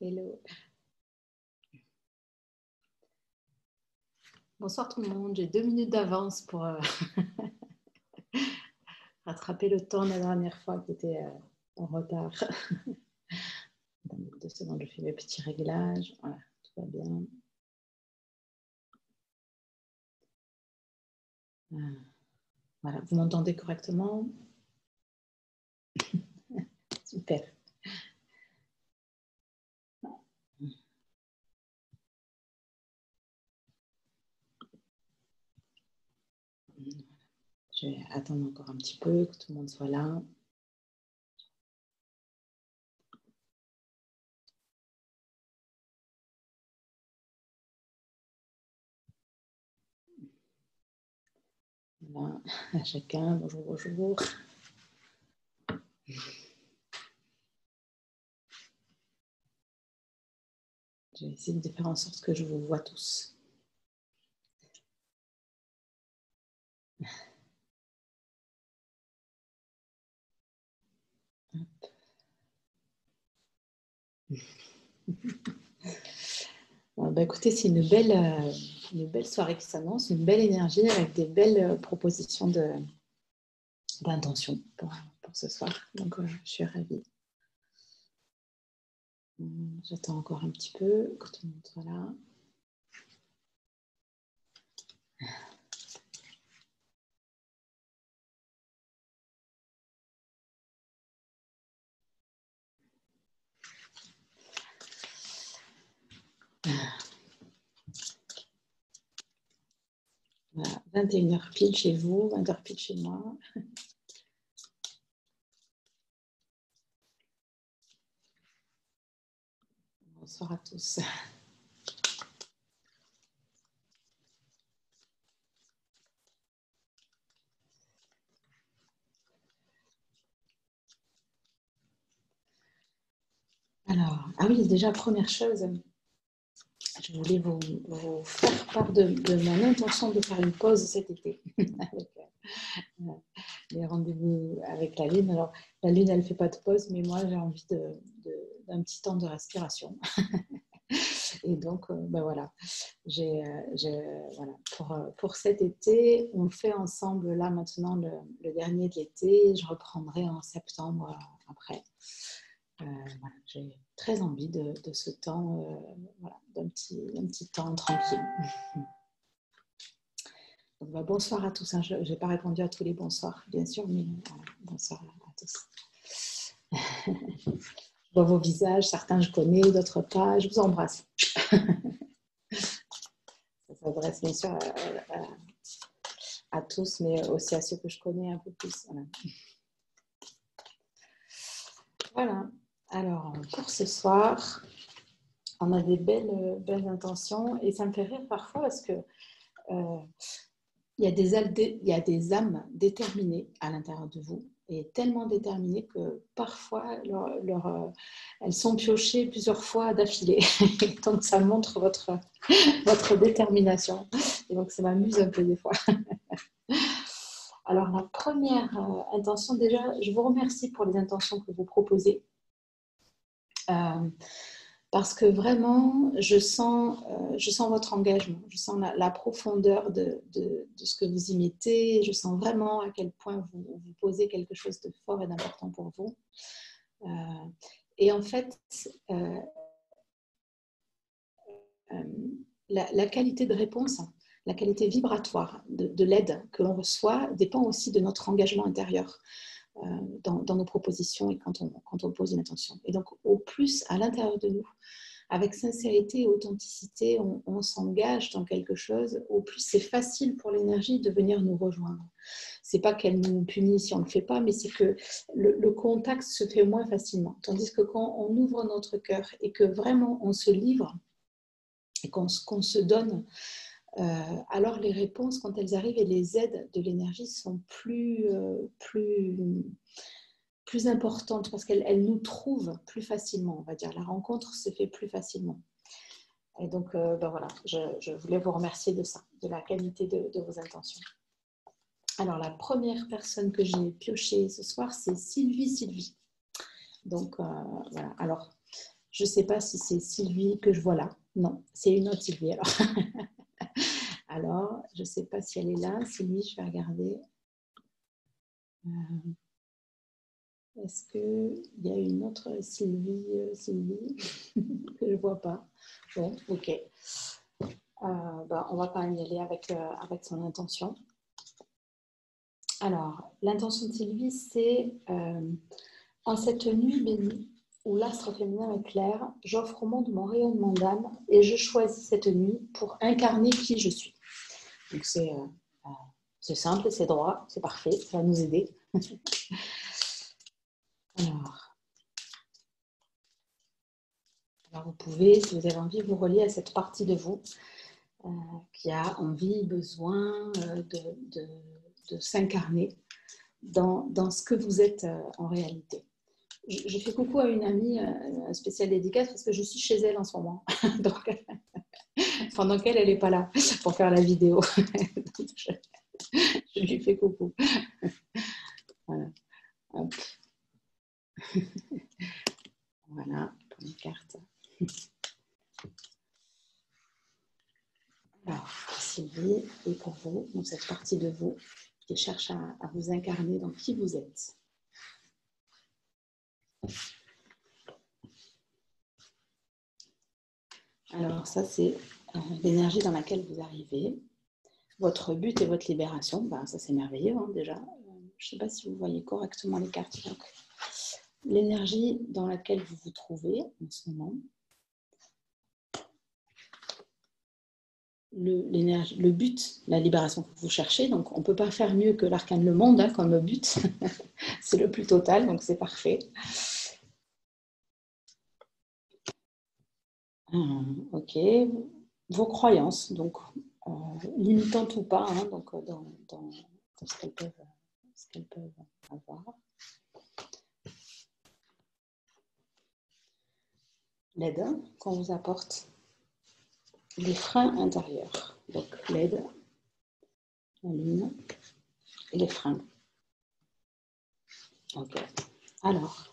Hello. Bonsoir tout le monde. J'ai 2 minutes d'avance pour rattraper le temps de la dernière fois qui était en retard. Dans 2 secondes, je fais mes petits réglages. Voilà, tout va bien. Voilà, vous m'entendez correctement? Super. Je vais attendre encore un petit peu, que tout le monde soit là. Voilà, à chacun, bonjour, bonjour. Je vais essayer de faire en sorte que je vous vois tous. Bon, bah, écoutez, c'est une belle soirée qui s'annonce, une belle énergie avec des belles propositions d'intention pour ce soir. Donc, je suis ravie. J'attends encore un petit peu que tout le monde soit là. Voilà, 21h pile chez vous, 20h pile chez moi. Bonsoir à tous. Alors, ah oui, déjà, première chose, je voulais vous faire part de mon intention de faire une pause cet été avec les rendez-vous avec la Lune. Alors, la Lune, elle ne fait pas de pause, mais moi, j'ai envie d'un petit temps de respiration. Et donc, ben voilà, voilà. Pour cet été, on le fait ensemble là maintenant, le dernier de l'été. Je reprendrai en septembre après. Voilà, j'ai très envie de ce temps, voilà, d'un petit temps tranquille. Donc, bah, bonsoir à tous. Hein. Je n'ai pas répondu à tous les bonsoirs, bien sûr, mais voilà, bonsoir à tous. Je vois vos visages, certains je connais, d'autres pas. Je vous embrasse. Ça s'adresse bien sûr à tous, mais aussi à ceux que je connais un peu plus. Voilà. Voilà. Alors, pour ce soir, on a des belles intentions et ça me fait rire parfois parce que il y a des âmes déterminées à l'intérieur de vous et tellement déterminées que parfois elles sont piochées plusieurs fois d'affilée. Donc ça montre votre détermination. Et donc ça m'amuse un peu des fois. Alors la première intention, déjà, je vous remercie pour les intentions que vous proposez. Parce que vraiment, je sens votre engagement, je sens la profondeur de ce que vous y mettez, je sens vraiment à quel point vous posez quelque chose de fort et d'important pour vous. Et en fait, la qualité de réponse, la qualité vibratoire de l'aide que l'on reçoit dépend aussi de notre engagement intérieur. Dans nos propositions et quand on pose une intention. Et donc, au plus à l'intérieur de nous, avec sincérité et authenticité, on s'engage dans quelque chose, au plus c'est facile pour l'énergie de venir nous rejoindre. C'est pas qu'elle nous punit si on ne le fait pas, mais c'est que le contact se fait moins facilement. Tandis que quand on ouvre notre cœur et que vraiment on se livre et qu'on se donne, alors les réponses, quand elles arrivent et les aides de l'énergie sont plus importantes parce qu'elles nous trouvent plus facilement, on va dire. La rencontre se fait plus facilement. Et donc, ben voilà, je voulais vous remercier de ça, de la qualité de vos intentions. Alors, la première personne que j'ai piochée ce soir, c'est Sylvie. Donc, voilà. Alors, Je ne sais pas si c'est Sylvie que je vois là. Non, c'est une autre Sylvie alors. Alors, je ne sais pas si elle est là. Sylvie, je vais regarder. Est-ce qu'il y a une autre Sylvie, que je ne vois pas? Bon, ok. On va quand même y aller avec son intention. Alors, l'intention de Sylvie, c'est en cette nuit bénie où l'astre féminin est clair, j'offre au monde mon rayonnement d'âme et je choisis cette nuit pour incarner qui je suis. Donc, c'est simple, c'est droit, c'est parfait, ça va nous aider. Alors, vous pouvez, si vous avez envie, vous relier à cette partie de vous qui a envie, besoin de s'incarner dans ce que vous êtes en réalité. Je fais coucou à une amie spéciale dédicace parce que je suis chez elle en ce moment. Donc, pendant qu'elle n'est pas là pour faire la vidéo. Donc, je lui fais coucou. Voilà. Hop. Voilà, pour une carte. Alors, Sylvie, et pour vous, donc cette partie de vous qui cherche à vous incarner dans qui vous êtes. Alors ça, c'est l'énergie dans laquelle vous arrivez. Votre but et votre libération, ben, ça c'est merveilleux hein, déjà. Je ne sais pas si vous voyez correctement les cartes. Donc, l'énergie dans laquelle vous vous trouvez en ce moment. Le but, la libération que vous cherchez. Donc, on ne peut pas faire mieux que l'arcane le monde hein, comme but. C'est le plus total, donc c'est parfait. Ok. Vos croyances, donc limitantes ou pas, hein, donc, dans ce qu'elles peuvent avoir. L'aide qu'on vous apporte. Les freins intérieurs. Donc l'aide, la lune et les freins. Ok. Alors,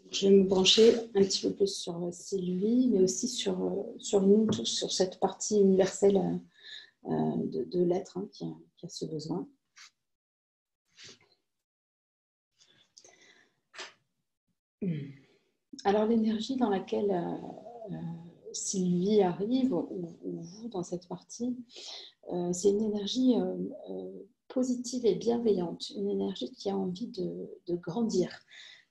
je vais me brancher un petit peu plus sur Sylvie, mais aussi sur nous tous, sur cette partie universelle de l'être hein, qui a ce besoin. Alors l'énergie dans laquelle Sylvie arrive, ou vous dans cette partie, c'est une énergie positive et bienveillante, une énergie qui a envie de grandir,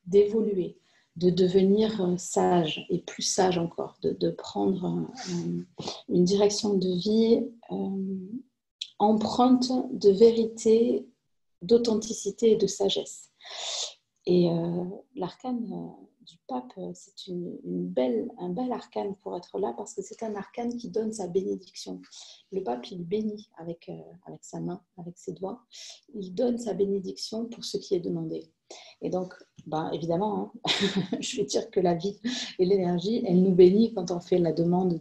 d'évoluer, de devenir sage et plus sage encore, de prendre une direction de vie empreinte de vérité, d'authenticité et de sagesse. Et l'arcane du pape, c'est un bel arcane pour être là parce que c'est un arcane qui donne sa bénédiction. Le pape, il bénit avec sa main, avec ses doigts. Il donne sa bénédiction pour ce qui est demandé. Et donc, évidemment, hein, je vais dire que la vie et l'énergie, elle nous bénit quand on fait la demande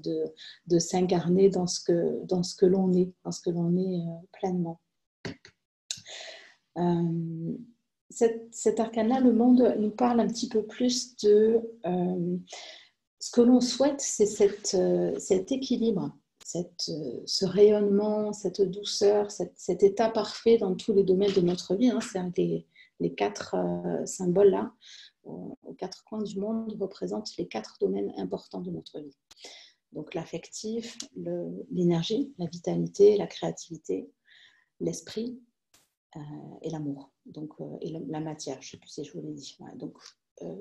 de s'incarner dans ce que l'on est, pleinement. Cet arcane-là, le monde nous parle un petit peu plus de ce que l'on souhaite, c'est cet équilibre, ce rayonnement, cette douceur, cet état parfait dans tous les domaines de notre vie. Hein. C'est les 4 symboles-là, aux 4 coins du monde, représentent les 4 domaines importants de notre vie. Donc l'affectif, l'énergie, la vitalité, la créativité, l'esprit, et l'amour, donc, et la matière, je ne sais plus si je vous l'ai dit. Ouais, donc,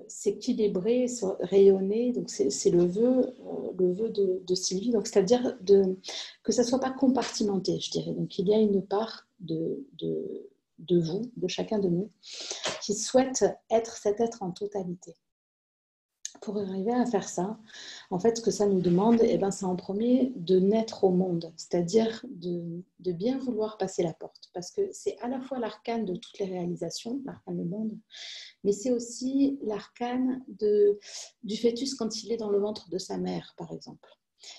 s'équilibrer, rayonner, donc c'est le vœu de Sylvie, donc c'est-à-dire que ça ne soit pas compartimenté, je dirais. Donc, il y a une part de vous, de chacun de nous, qui souhaite être cet être en totalité. Pour arriver à faire ça, en fait, ce que ça nous demande, c'est en premier de naître au monde, c'est-à-dire de bien vouloir passer la porte, parce que c'est à la fois l'arcane de toutes les réalisations, l'arcane du monde, mais c'est aussi l'arcane du fœtus quand il est dans le ventre de sa mère, par exemple.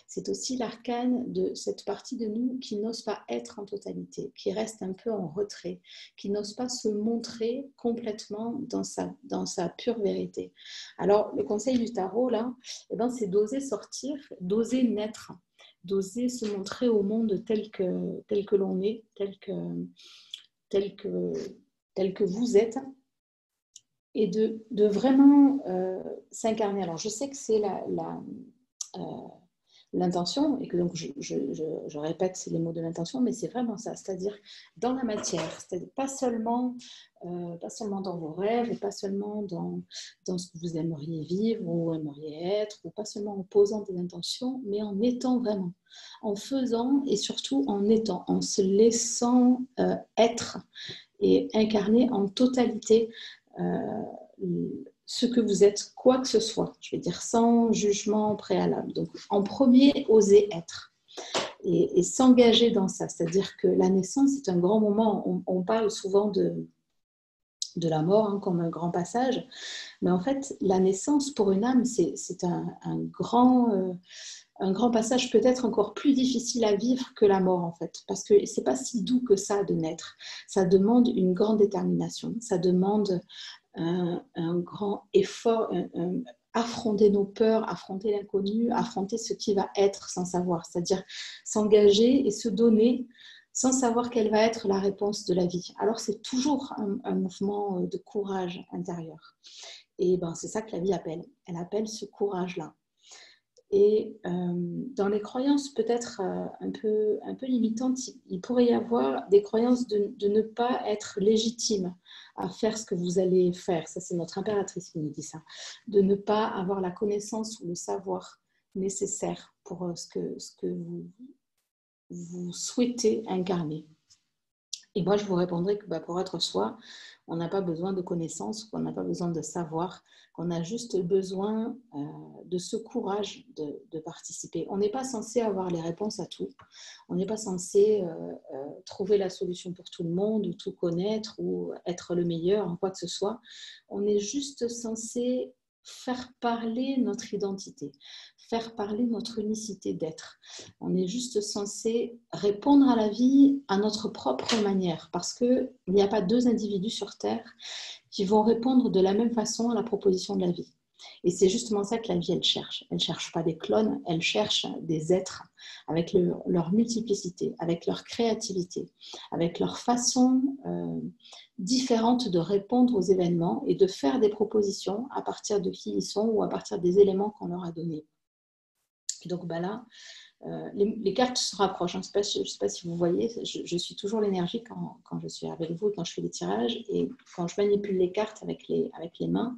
C'est aussi l'arcane de cette partie de nous qui n'ose pas être en totalité, qui reste un peu en retrait, qui n'ose pas se montrer complètement dans sa pure vérité. Alors, le conseil du tarot, là, eh ben, c'est d'oser sortir, d'oser naître, d'oser se montrer au monde tel que l'on est, tel que vous êtes, et de vraiment s'incarner. Alors, je sais que c'est l'intention, et que donc je répète les mots de l'intention, mais c'est vraiment ça, c'est-à-dire dans la matière, c'est-à-dire pas seulement dans vos rêves, et pas seulement dans ce que vous aimeriez vivre ou aimeriez être, ou pas seulement en posant des intentions, mais en étant vraiment, en faisant et surtout en étant, en se laissant être et incarner en totalité ce que vous êtes, quoi que ce soit, je vais dire sans jugement préalable. Donc en premier, oser être et s'engager dans ça. C'est-à-dire que la naissance est un grand moment. On parle souvent de la mort hein, comme un grand passage, mais en fait la naissance pour une âme c'est un grand passage, peut-être encore plus difficile à vivre que la mort en fait, parce que c'est pas si doux que ça de naître. Ça demande une grande détermination, ça demande un grand effort, affronter nos peurs, affronter l'inconnu, affronter ce qui va être sans savoir, c'est-à-dire s'engager et se donner sans savoir quelle va être la réponse de la vie. Alors c'est toujours un mouvement de courage intérieur. Et ben, c'est ça que la vie appelle. Elle appelle ce courage-là. Et dans les croyances peut-être un peu limitantes, il pourrait y avoir des croyances de ne pas être légitime à faire ce que vous allez faire. Ça, c'est notre impératrice qui nous dit ça. De ne pas avoir la connaissance ou le savoir nécessaire pour ce que vous souhaitez incarner. Et moi, je vous répondrai que pour être soi, on n'a pas besoin de connaissances, on n'a pas besoin de savoir, qu'on a juste besoin de ce courage de participer. On n'est pas censé avoir les réponses à tout. On n'est pas censé trouver la solution pour tout le monde, ou tout connaître, ou être le meilleur en quoi que ce soit. On est juste censé faire parler notre identité, faire parler notre unicité d'être. On est juste censé répondre à la vie à notre propre manière, parce qu'il n'y a pas deux individus sur Terre qui vont répondre de la même façon à la proposition de la vie. Et c'est justement ça que la vie, elle cherche. Elle ne cherche pas des clones, elle cherche des êtres avec leur multiplicité, avec leur créativité, avec leur façon différente de répondre aux événements et de faire des propositions à partir de qui ils sont ou à partir des éléments qu'on leur a donnés. Et donc là, les cartes se rapprochent. Je ne sais pas si vous voyez, je suis toujours l'énergie quand je suis avec vous, quand je fais des tirages, et quand je manipule les cartes avec les mains,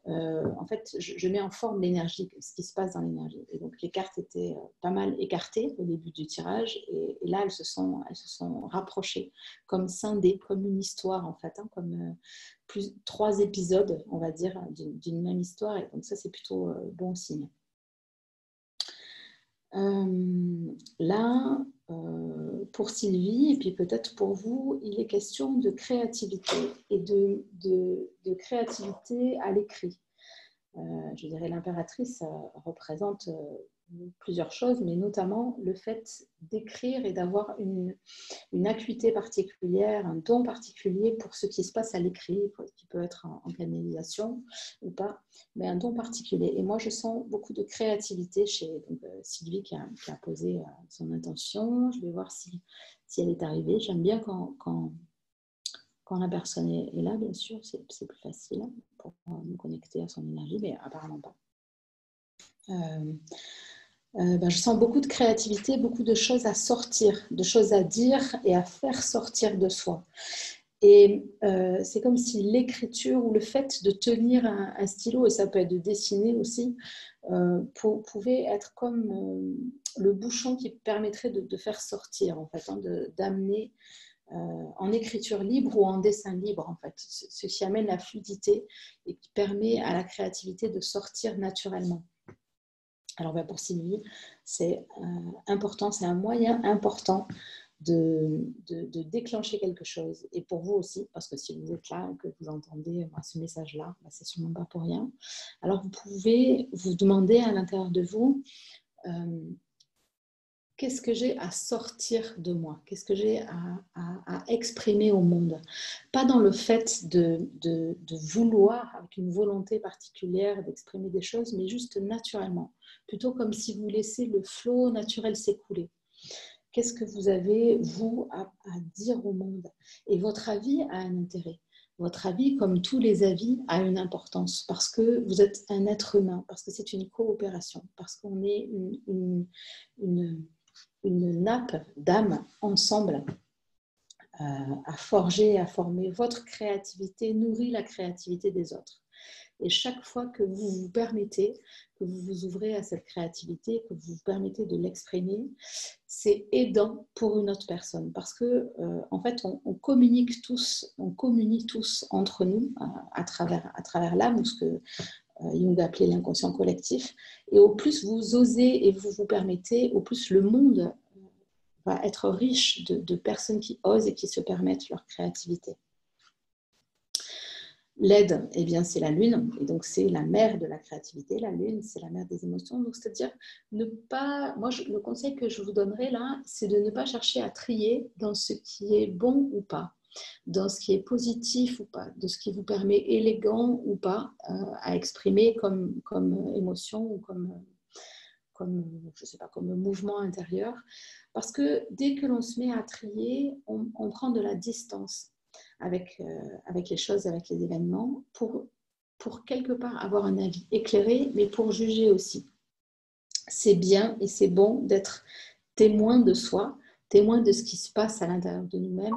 en fait, je mets en forme l'énergie, ce qui se passe dans l'énergie. Et donc, les cartes étaient pas mal écartées au début du tirage, et là, elles se sont rapprochées, comme scindées, comme une histoire, en fait, hein, comme 3 épisodes, on va dire, d'une même histoire. Et donc, ça, c'est plutôt bon signe. Là, pour Sylvie, et puis peut-être pour vous, il est question de créativité et de créativité à l'écrit. Je dirais l'impératrice représente plusieurs choses, mais notamment le fait d'écrire et d'avoir une acuité particulière, un don particulier pour ce qui se passe à l'écrit, qui peut être en canalisation ou pas, mais un don particulier. Et moi, je sens beaucoup de créativité chez Sylvie qui a posé son intention. Je vais voir si elle est arrivée. J'aime bien quand la personne est là, bien sûr, c'est plus facile pour me connecter à son énergie, mais apparemment pas. Je sens beaucoup de créativité, beaucoup de choses à sortir, de choses à dire et à faire sortir de soi. Et c'est comme si l'écriture ou le fait de tenir un stylo, et ça peut être de dessiner aussi, pouvait être comme le bouchon qui permettrait de faire sortir, en fait, hein, d'amener en écriture libre ou en dessin libre, en fait, ce qui amène la fluidité et qui permet à la créativité de sortir naturellement. Alors pour Sylvie, c'est important, c'est un moyen important de déclencher quelque chose. Et pour vous aussi, parce que si vous êtes là et que vous entendez ce message-là, c'est sûrement pas pour rien. Alors vous pouvez vous demander à l'intérieur de vous, qu'est-ce que j'ai à sortir de moi? Qu'est-ce que j'ai à exprimer au monde? Pas dans le fait de vouloir, avec une volonté particulière d'exprimer des choses, mais juste naturellement. Plutôt comme si vous laissez le flot naturel s'écouler. Qu'est-ce que vous avez, vous, à dire au monde? Et votre avis a un intérêt. Votre avis, comme tous les avis, a une importance parce que vous êtes un être humain, parce que c'est une coopération, parce qu'on est une nappe d'âme ensemble à forger, à former. Votre créativité nourrit la créativité des autres. Et chaque fois que vous vous permettez, que vous vous ouvrez à cette créativité, que vous vous permettez de l'exprimer, c'est aidant pour une autre personne. Parce que, en fait, on communique tous entre nous à travers l'âme, ou ce que Jung appelait l'inconscient collectif. Et au plus vous osez et vous vous permettez, au plus le monde va être riche de personnes qui osent et qui se permettent leur créativité. L'aide, eh bien, c'est la lune, et donc c'est la mère de la créativité. La lune, c'est la mère des émotions. Donc, c'est-à-dire ne pas. Moi, le conseil que je vous donnerai là, c'est de ne pas chercher à trier dans ce qui est bon ou pas, dans ce qui est positif ou pas, de ce qui vous permet élégant ou pas à exprimer comme émotion ou je sais pas, comme mouvement intérieur. Parce que dès que l'on se met à trier, on prend de la distance avec les choses, avec les événements, pour quelque part avoir un avis éclairé, mais pour juger aussi. C'est bien et c'est bon d'être témoin de soi, témoin de ce qui se passe à l'intérieur de nous-mêmes.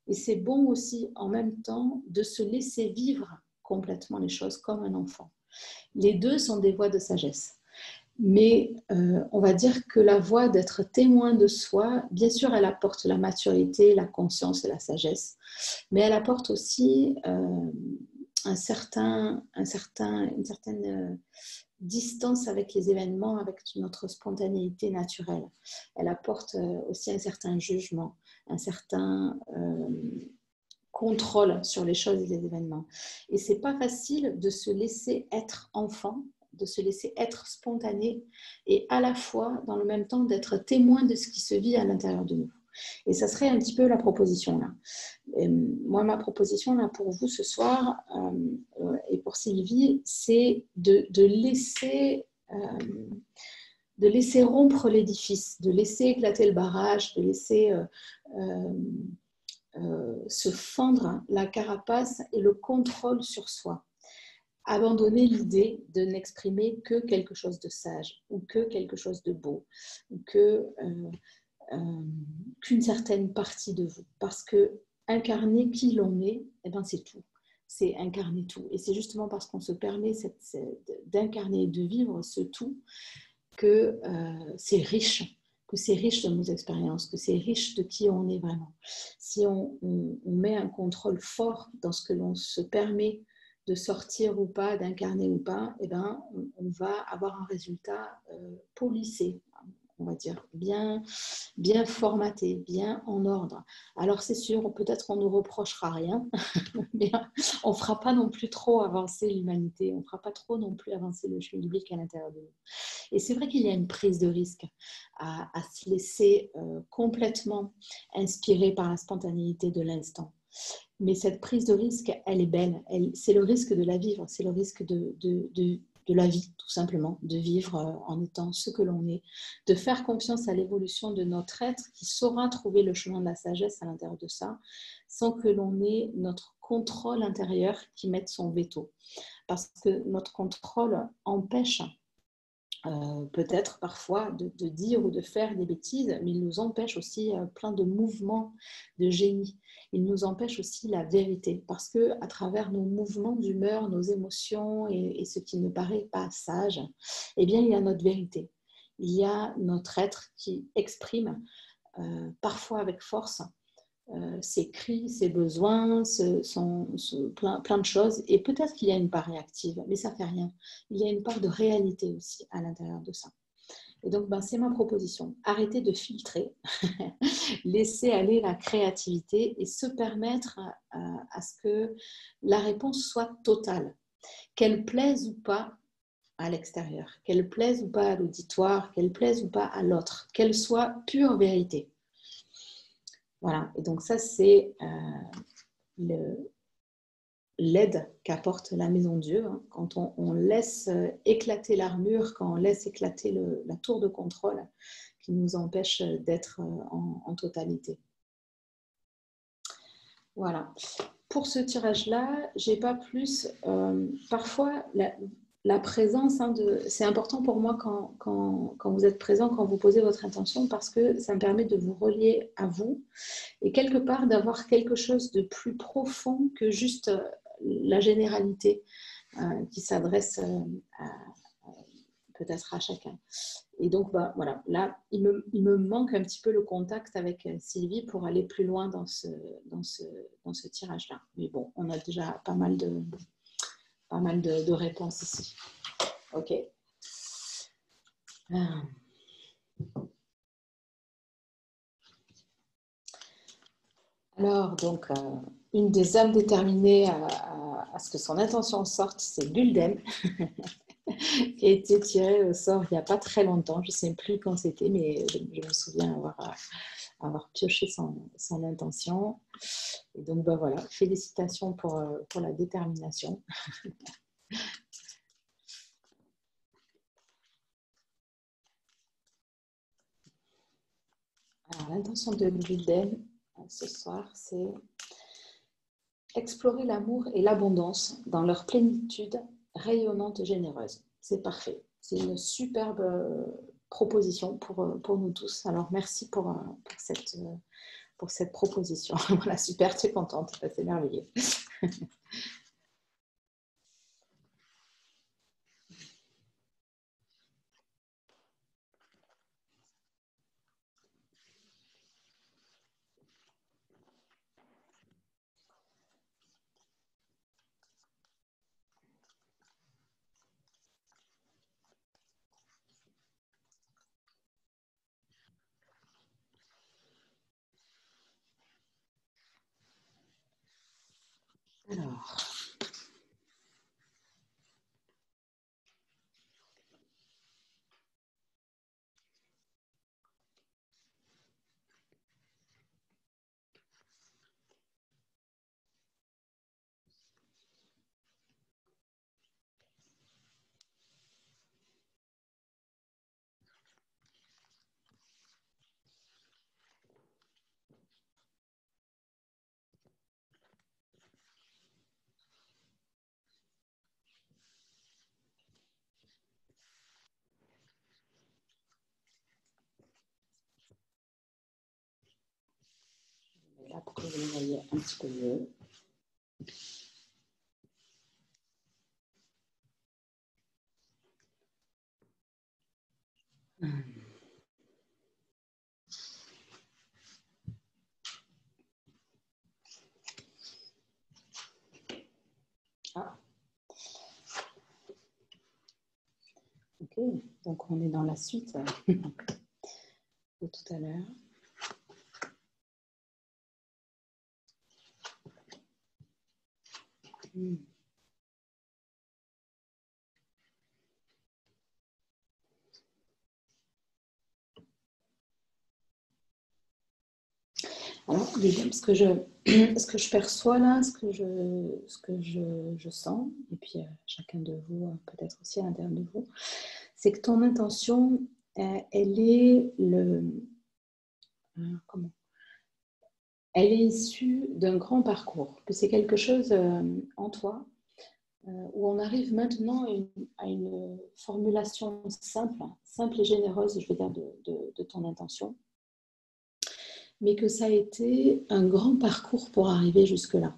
Et c'est bon aussi, en même temps, de se laisser vivre complètement les choses comme un enfant. Les deux sont des voies de sagesse. Mais on va dire que la voie d'être témoin de soi, bien sûr, elle apporte la maturité, la conscience et la sagesse, mais elle apporte aussi une certaine distance avec les événements, avec notre spontanéité naturelle. Elle apporte aussi un certain jugement, un certain contrôle sur les choses et les événements. Et c'est pas facile de se laisser être enfant, de se laisser être spontané et à la fois, dans le même temps, d'être témoin de ce qui se vit à l'intérieur de nous. Et ça serait un petit peu la proposition là. Et moi, ma proposition là pour vous ce soir et pour Sylvie, c'est de laisser rompre l'édifice, de laisser éclater le barrage, de laisser se fendre la carapace et le contrôle sur soi. Abandonner l'idée de n'exprimer que quelque chose de sage ou que quelque chose de beau ou qu'une certaine partie de vous. Parce que incarner qui l'on est, eh ben c'est tout. C'est incarner tout. Et c'est justement parce qu'on se permet d'incarner et de vivre ce tout que c'est riche. Que c'est riche de nos expériences, que c'est riche de qui on est vraiment. Si on met un contrôle fort dans ce que l'on se permet de sortir ou pas, d'incarner ou pas, eh ben, on va avoir un résultat polissé, on va dire, bien formaté, bien en ordre. Alors c'est sûr, peut-être qu'on ne nous reprochera rien, mais on ne fera pas non plus trop avancer l'humanité, on ne fera pas trop non plus avancer le chemin biblique à l'intérieur de nous. Et c'est vrai qu'il y a une prise de risque à se laisser complètement inspirer par la spontanéité de l'instant. Mais cette prise de risque, elle est belle. C'est le risque de la vivre, c'est le risque de la vie, tout simplement, de vivre en étant ce que l'on est, de faire confiance à l'évolution de notre être qui saura trouver le chemin de la sagesse à l'intérieur de ça, sans que l'on ait notre contrôle intérieur qui mette son veto. Parce que notre contrôle empêche peut-être parfois de dire ou de faire des bêtises, mais il nous empêche aussi plein de mouvements de génie. Il nous empêche aussi la vérité, parce qu'à travers nos mouvements d'humeur, nos émotions et ce qui ne paraît pas sage, eh bien, il y a notre vérité. Il y a notre être qui exprime, parfois avec force, ses cris, ses besoins, plein de choses. Et peut-être qu'il y a une part réactive, mais ça ne fait rien. Il y a une part de réalité aussi à l'intérieur de ça. Et donc, c'est ma proposition. Arrêtez de filtrer, laisser aller la créativité et se permettre à ce que la réponse soit totale. Qu'elle plaise ou pas, à l'extérieur, qu'elle plaise ou pas à l'auditoire, qu'elle plaise ou pas à l'autre, qu'elle soit pure vérité. Voilà, et donc ça c'est l'aide qu'apporte la Maison Dieu, hein, quand on laisse éclater l'armure, quand on laisse éclater la tour de contrôle qui nous empêche d'être en totalité. Voilà. Pour ce tirage-là, j'ai pas plus. Parfois, la présence, hein, c'est important pour moi quand vous êtes présent, quand vous posez votre intention, parce que ça me permet de vous relier à vous et quelque part d'avoir quelque chose de plus profond que juste la généralité qui s'adresse peut-être à chacun. Et donc, voilà, là, il me manque un petit peu le contact avec Sylvie pour aller plus loin dans ce tirage-là. Mais bon, on a déjà pas mal de réponses ici. OK. Alors, donc, une des âmes déterminées à ce que son intention sorte, c'est Gulden, qui a été tirée au sort il n'y a pas très longtemps. Je ne sais plus quand c'était, mais je me souviens avoir pioché son intention. Et donc, voilà, félicitations pour la détermination. Alors, l'intention de Gulden ce soir, c'est explorer l'amour et l'abondance dans leur plénitude rayonnante et généreuse. C'est parfait. C'est une superbe proposition pour nous tous. Alors, merci pour cette proposition. Voilà, super, tu es contente. C'est merveilleux. Alors, là, pour que vous le voyez un petit peu mieux. Ah. Ok, donc on est dans la suite de tout à l'heure. Alors, ce que je perçois là, ce que je sens, et puis chacun de vous, peut-être aussi à l'intérieur de vous, c'est que ton intention, elle est elle est issue d'un grand parcours, que c'est quelque chose en toi où on arrive maintenant à une formulation simple et généreuse, je veux dire, de ton intention, mais que ça a été un grand parcours pour arriver jusque-là,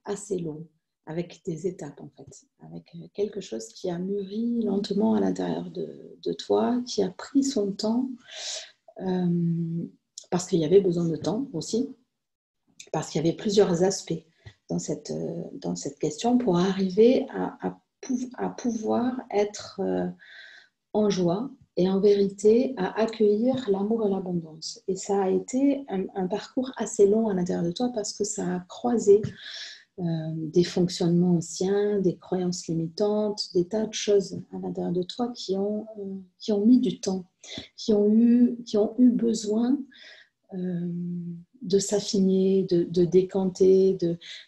assez long, avec des étapes en fait, avec quelque chose qui a mûri lentement à l'intérieur de toi, qui a pris son temps, parce qu'il y avait besoin de temps aussi, parce qu'il y avait plusieurs aspects dans cette question pour arriver à pouvoir être en joie et en vérité à accueillir l'amour et l'abondance. Et ça a été un parcours assez long à l'intérieur de toi parce que ça a croisé des fonctionnements anciens, des croyances limitantes, des tas de choses à l'intérieur de toi qui ont mis du temps, qui ont eu besoin de s'affiner, de décanter,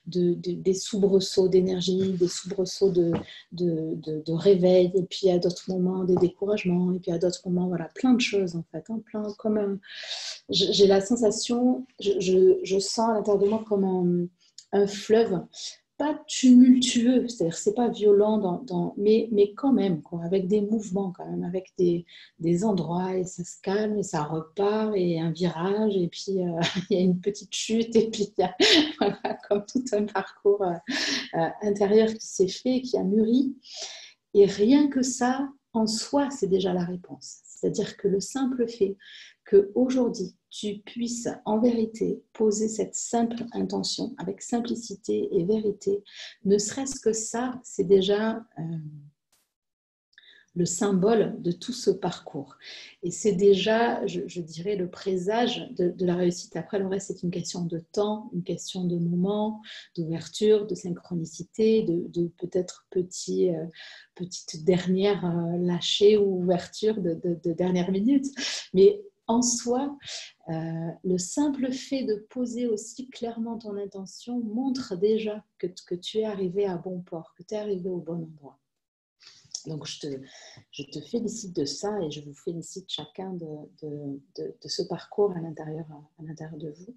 des soubresauts d'énergie, des soubresauts de réveil, et puis à d'autres moments des découragements, et puis à d'autres moments, voilà, plein de choses en fait, hein, j'ai la sensation, je sens à l'intérieur de moi comme un fleuve, pas tumultueux, c'est-à-dire c'est pas violent, mais quand même, quoi, avec des mouvements quand même, avec des endroits, et ça se calme, et ça repart, et un virage, et puis il y a une petite chute, et puis il y a voilà, comme tout un parcours intérieur qui s'est fait, qui a mûri. Et rien que ça, en soi, c'est déjà la réponse. C'est-à-dire que le simple fait qu'aujourd'hui, tu puisses en vérité poser cette simple intention avec simplicité et vérité, ne serait-ce que ça, c'est déjà le symbole de tout ce parcours. Et c'est déjà, je dirais, le présage de la réussite. Après, le reste, c'est une question de temps, une question de moment, d'ouverture, de synchronicité, de peut-être petite dernière lâchée ou ouverture de dernière minute. Mais en soi, le simple fait de poser aussi clairement ton intention montre déjà que tu es arrivé à bon port, que tu es arrivé au bon endroit. Donc, je te félicite de ça, et je vous félicite chacun de ce parcours à l'intérieur de vous.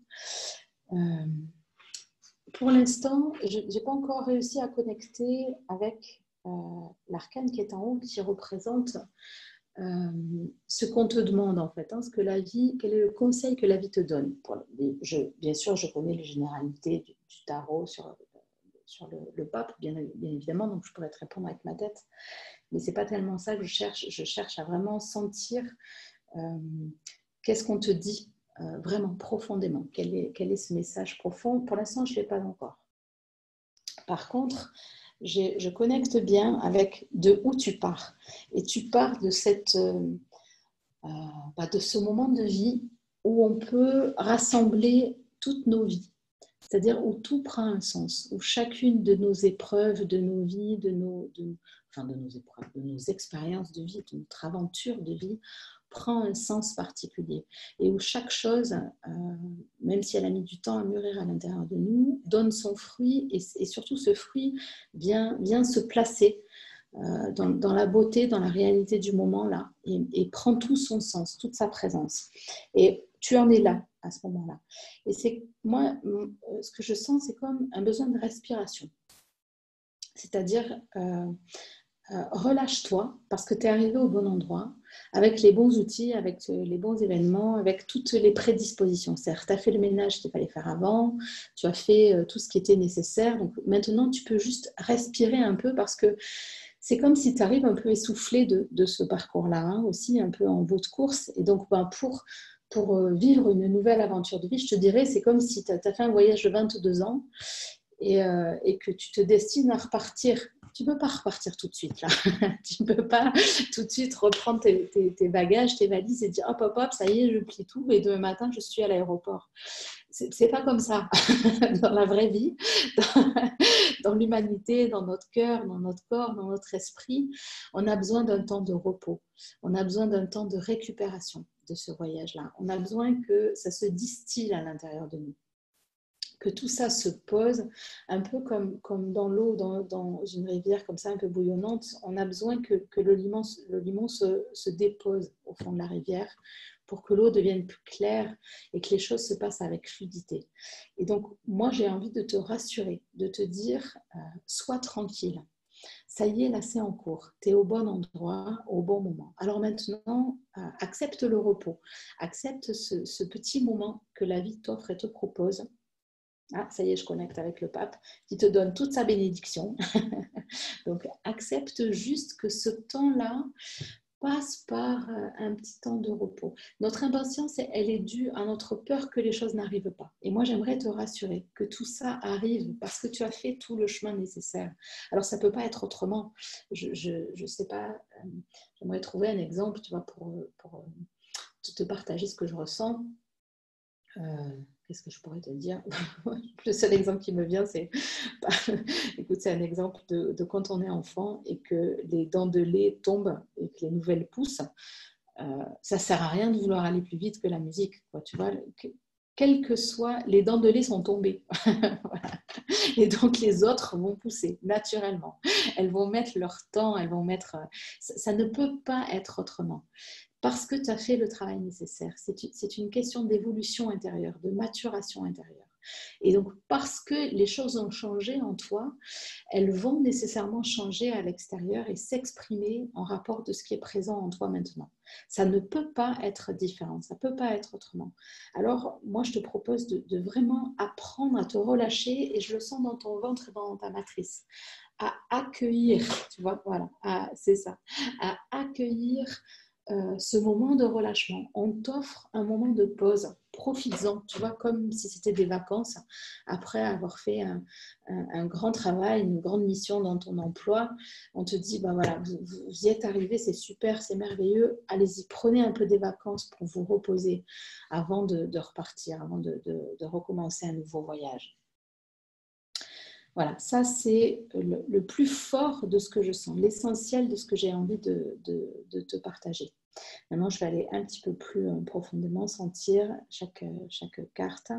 Pour l'instant, je n'ai pas encore réussi à connecter avec l'arcane qui est en haut, qui représente ce qu'on te demande en fait, hein, ce que la vie, quel est le conseil que la vie te donne. Bien sûr, je connais les généralités du tarot sur le pape, bien évidemment, donc je pourrais te répondre avec ma tête. Mais ce n'est pas tellement ça que je cherche. Je cherche à vraiment sentir qu'est-ce qu'on te dit vraiment profondément. Quel est ce message profond? Pour l'instant, je ne l'ai pas encore. Par contre, je connecte bien avec de où tu pars. Et tu pars de de ce moment de vie où on peut rassembler toutes nos vies. C'est-à-dire où tout prend un sens, où chacune de nos épreuves, de nos vies, de nos expériences de vie, de notre aventure de vie, prend un sens particulier. Et où chaque chose, même si elle a mis du temps à mûrir à l'intérieur de nous, donne son fruit, et surtout ce fruit vient se placer dans la beauté, dans la réalité du moment là, et prend tout son sens, toute sa présence. Et tu en es là, à ce moment-là. Et c'est moi, ce que je sens, c'est comme un besoin de respiration. C'est-à-dire, relâche-toi, parce que tu es arrivé au bon endroit, avec les bons outils, avec les bons événements, avec toutes les prédispositions. C'est-à-dire, tu as fait le ménage qu'il fallait faire avant, tu as fait tout ce qui était nécessaire. Donc maintenant, tu peux juste respirer un peu, parce que c'est comme si tu arrives un peu essoufflé de ce parcours-là, hein, aussi un peu en bout de course. Et donc, pour vivre une nouvelle aventure de vie, je te dirais, c'est comme si tu as fait un voyage de 22 ans et que tu te destines à repartir. Tu ne peux pas repartir tout de suite, là. Tu ne peux pas tout de suite reprendre tes bagages, tes valises, et dire hop, hop, hop, ça y est, je plie tout, et demain matin, je suis à l'aéroport. C'est pas comme ça dans la vraie vie, dans l'humanité, dans notre cœur, dans notre corps, dans notre esprit. On a besoin d'un temps de repos, on a besoin d'un temps de récupération de ce voyage-là. On a besoin que ça se distille à l'intérieur de nous, que tout ça se pose, un peu comme dans l'eau, dans une rivière comme ça, un peu bouillonnante. On a besoin que le limon se dépose au fond de la rivière pour que l'eau devienne plus claire et que les choses se passent avec fluidité. Et donc, moi, j'ai envie de te rassurer, de te dire, sois tranquille. Ça y est, là, c'est en cours. Tu es au bon endroit, au bon moment. Alors maintenant, accepte le repos. Accepte ce petit moment que la vie t'offre et te propose. Ah, ça y est, je connecte avec le pape qui te donne toute sa bénédiction. Donc, accepte juste que ce temps-là passe par un petit temps de repos. Notre impatience, elle est due à notre peur que les choses n'arrivent pas. Et moi, j'aimerais te rassurer que tout ça arrive parce que tu as fait tout le chemin nécessaire. Alors, ça ne peut pas être autrement. Je sais pas, j'aimerais trouver un exemple, tu vois, pour te partager ce que je ressens. qu'est-ce que je pourrais te dire? Le seul exemple qui me vient, c'est écoute, c'est un exemple de quand on est enfant et que les dents de lait tombent et que les nouvelles poussent. Ça ne sert à rien de vouloir aller plus vite que la musique, quoi, tu vois. Quelles que soient, les dents de lait sont tombées. Voilà. Et donc les autres vont pousser naturellement. Elles vont mettre leur temps, elles vont mettre. Ça ne peut pas être autrement. Parce que tu as fait le travail nécessaire. C'est une question d'évolution intérieure, de maturation intérieure. Et donc, parce que les choses ont changé en toi, elles vont nécessairement changer à l'extérieur et s'exprimer en rapport de ce qui est présent en toi maintenant. Ça ne peut pas être différent, ça ne peut pas être autrement. Alors, moi, je te propose de vraiment apprendre à te relâcher, et je le sens dans ton ventre et dans ta matrice, à accueillir, tu vois, voilà, c'est ça, à accueillir ce moment de relâchement. On t'offre un moment de pause, profites-en, tu vois, comme si c'était des vacances, après avoir fait un grand travail, une grande mission dans ton emploi. On te dit, ben voilà, vous y êtes arrivé, c'est super, c'est merveilleux, allez-y, prenez un peu des vacances pour vous reposer avant de repartir, avant de recommencer un nouveau voyage. Voilà, ça c'est le plus fort de ce que je sens, l'essentiel de ce que j'ai envie de te partager. Maintenant, je vais aller un petit peu plus profondément sentir chaque carte.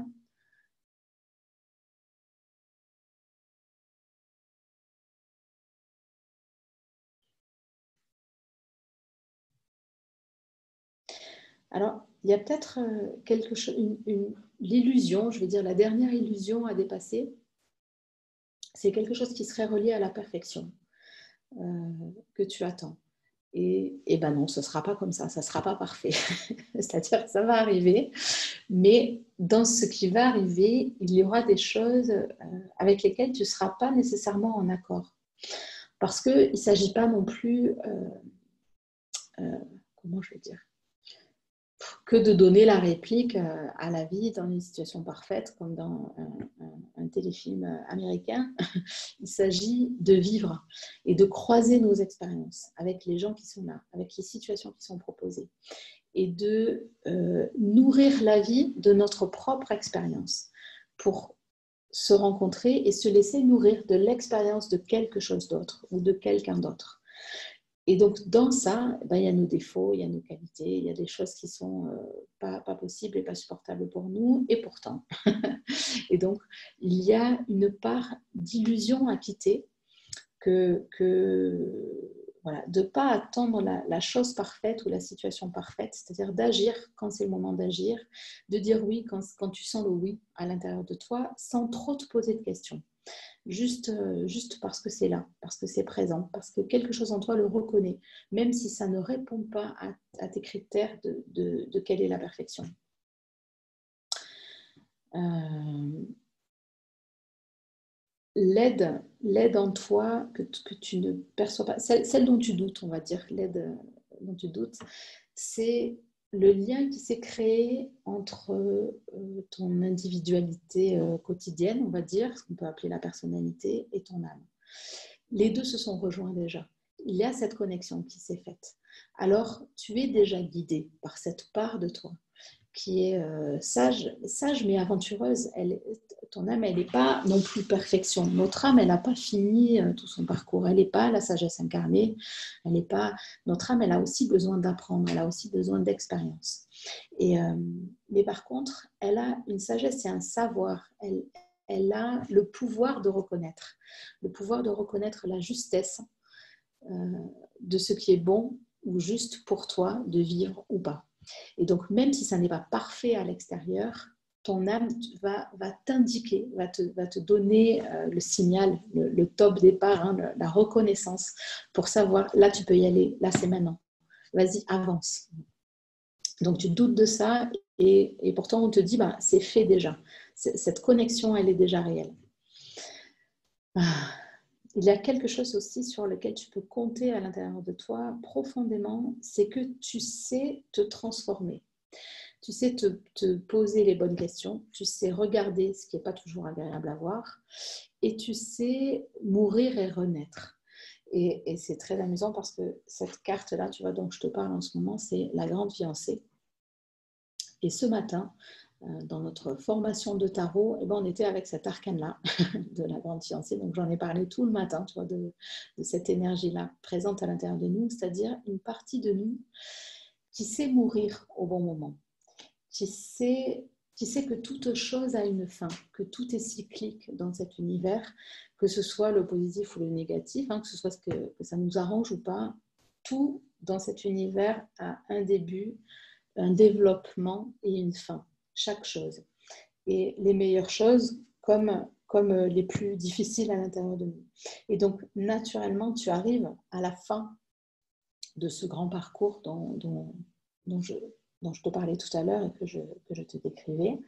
Alors, il y a peut-être quelque chose, l'illusion, je vais dire la dernière illusion à dépasser, c'est quelque chose qui serait relié à la perfection que tu attends. Et ben non, ce ne sera pas comme ça ne sera pas parfait. C'est-à-dire que ça va arriver, mais dans ce qui va arriver, il y aura des choses avec lesquelles tu ne seras pas nécessairement en accord. Parce qu'il ne s'agit pas non plus, comment je vais dire, que de donner la réplique à la vie dans une situation parfaite, comme dans un téléfilm américain. Il s'agit de vivre et de croiser nos expériences avec les gens qui sont là, avec les situations qui sont proposées, et de nourrir la vie de notre propre expérience pour se rencontrer et se laisser nourrir de l'expérience de quelque chose d'autre ou de quelqu'un d'autre. Et donc, dans ça, ben, il y a nos défauts, il y a nos qualités, il y a des choses qui ne sont pas possibles et pas supportables pour nous, et pourtant. Et donc, il y a une part d'illusion à quitter, voilà, de ne pas attendre la chose parfaite ou la situation parfaite, c'est-à-dire d'agir quand c'est le moment d'agir, de dire oui quand tu sens le oui à l'intérieur de toi, sans trop te poser de questions. Juste parce que c'est là, parce que c'est présent, parce que quelque chose en toi le reconnaît, même si ça ne répond pas à tes critères de quelle est la perfection. L'aide en toi que tu ne perçois pas, celle dont tu doutes, on va dire, l'aide dont tu doutes, c'est le lien qui s'est créé entre ton individualité quotidienne, on va dire, ce qu'on peut appeler la personnalité, et ton âme. Les deux se sont rejoints déjà. Il y a cette connexion qui s'est faite. Alors, tu es déjà guidé par cette part de toi qui est sage mais aventureuse. Ton âme, elle n'est pas non plus perfection. Notre âme, elle n'a pas fini tout son parcours. Elle n'est pas la sagesse incarnée. Elle n'est pas. Notre âme, elle a aussi besoin d'apprendre. Elle a aussi besoin d'expérience. Mais par contre, elle a une sagesse et un savoir. Elle a le pouvoir de reconnaître la justesse de ce qui est bon ou juste pour toi de vivre ou pas. Et donc, même si ça n'est pas parfait à l'extérieur, ton âme va t'indiquer, va te donner le signal, le top départ, hein, la reconnaissance pour savoir, là, tu peux y aller, là, c'est maintenant. Vas-y, avance. Donc, tu doutes de ça et pourtant, on te dit, bah, c'est fait déjà. Cette connexion, elle est déjà réelle. Il y a quelque chose aussi sur lequel tu peux compter à l'intérieur de toi profondément, c'est que tu sais te transformer. Tu sais te poser les bonnes questions, tu sais regarder ce qui n'est pas toujours agréable à voir, et tu sais mourir et renaître. Et c'est très amusant parce que cette carte-là, tu vois, dont je te parle en ce moment, c'est la grande fiancée. Et ce matin, dans notre formation de tarot, eh ben, on était avec cet arcane-là de la grande fiancée. Donc j'en ai parlé tout le matin, tu vois, de cette énergie-là présente à l'intérieur de nous, c'est-à-dire une partie de nous qui sait mourir au bon moment, qui sait que toute chose a une fin, que tout est cyclique dans cet univers, que ce soit le positif ou le négatif, hein, que ce soit que ça nous arrange ou pas, tout dans cet univers a un début, un développement et une fin, chaque chose. Et les meilleures choses comme les plus difficiles à l'intérieur de nous. Et donc, naturellement, tu arrives à la fin de ce grand parcours dont je te parlais tout à l'heure et que je te décrivais.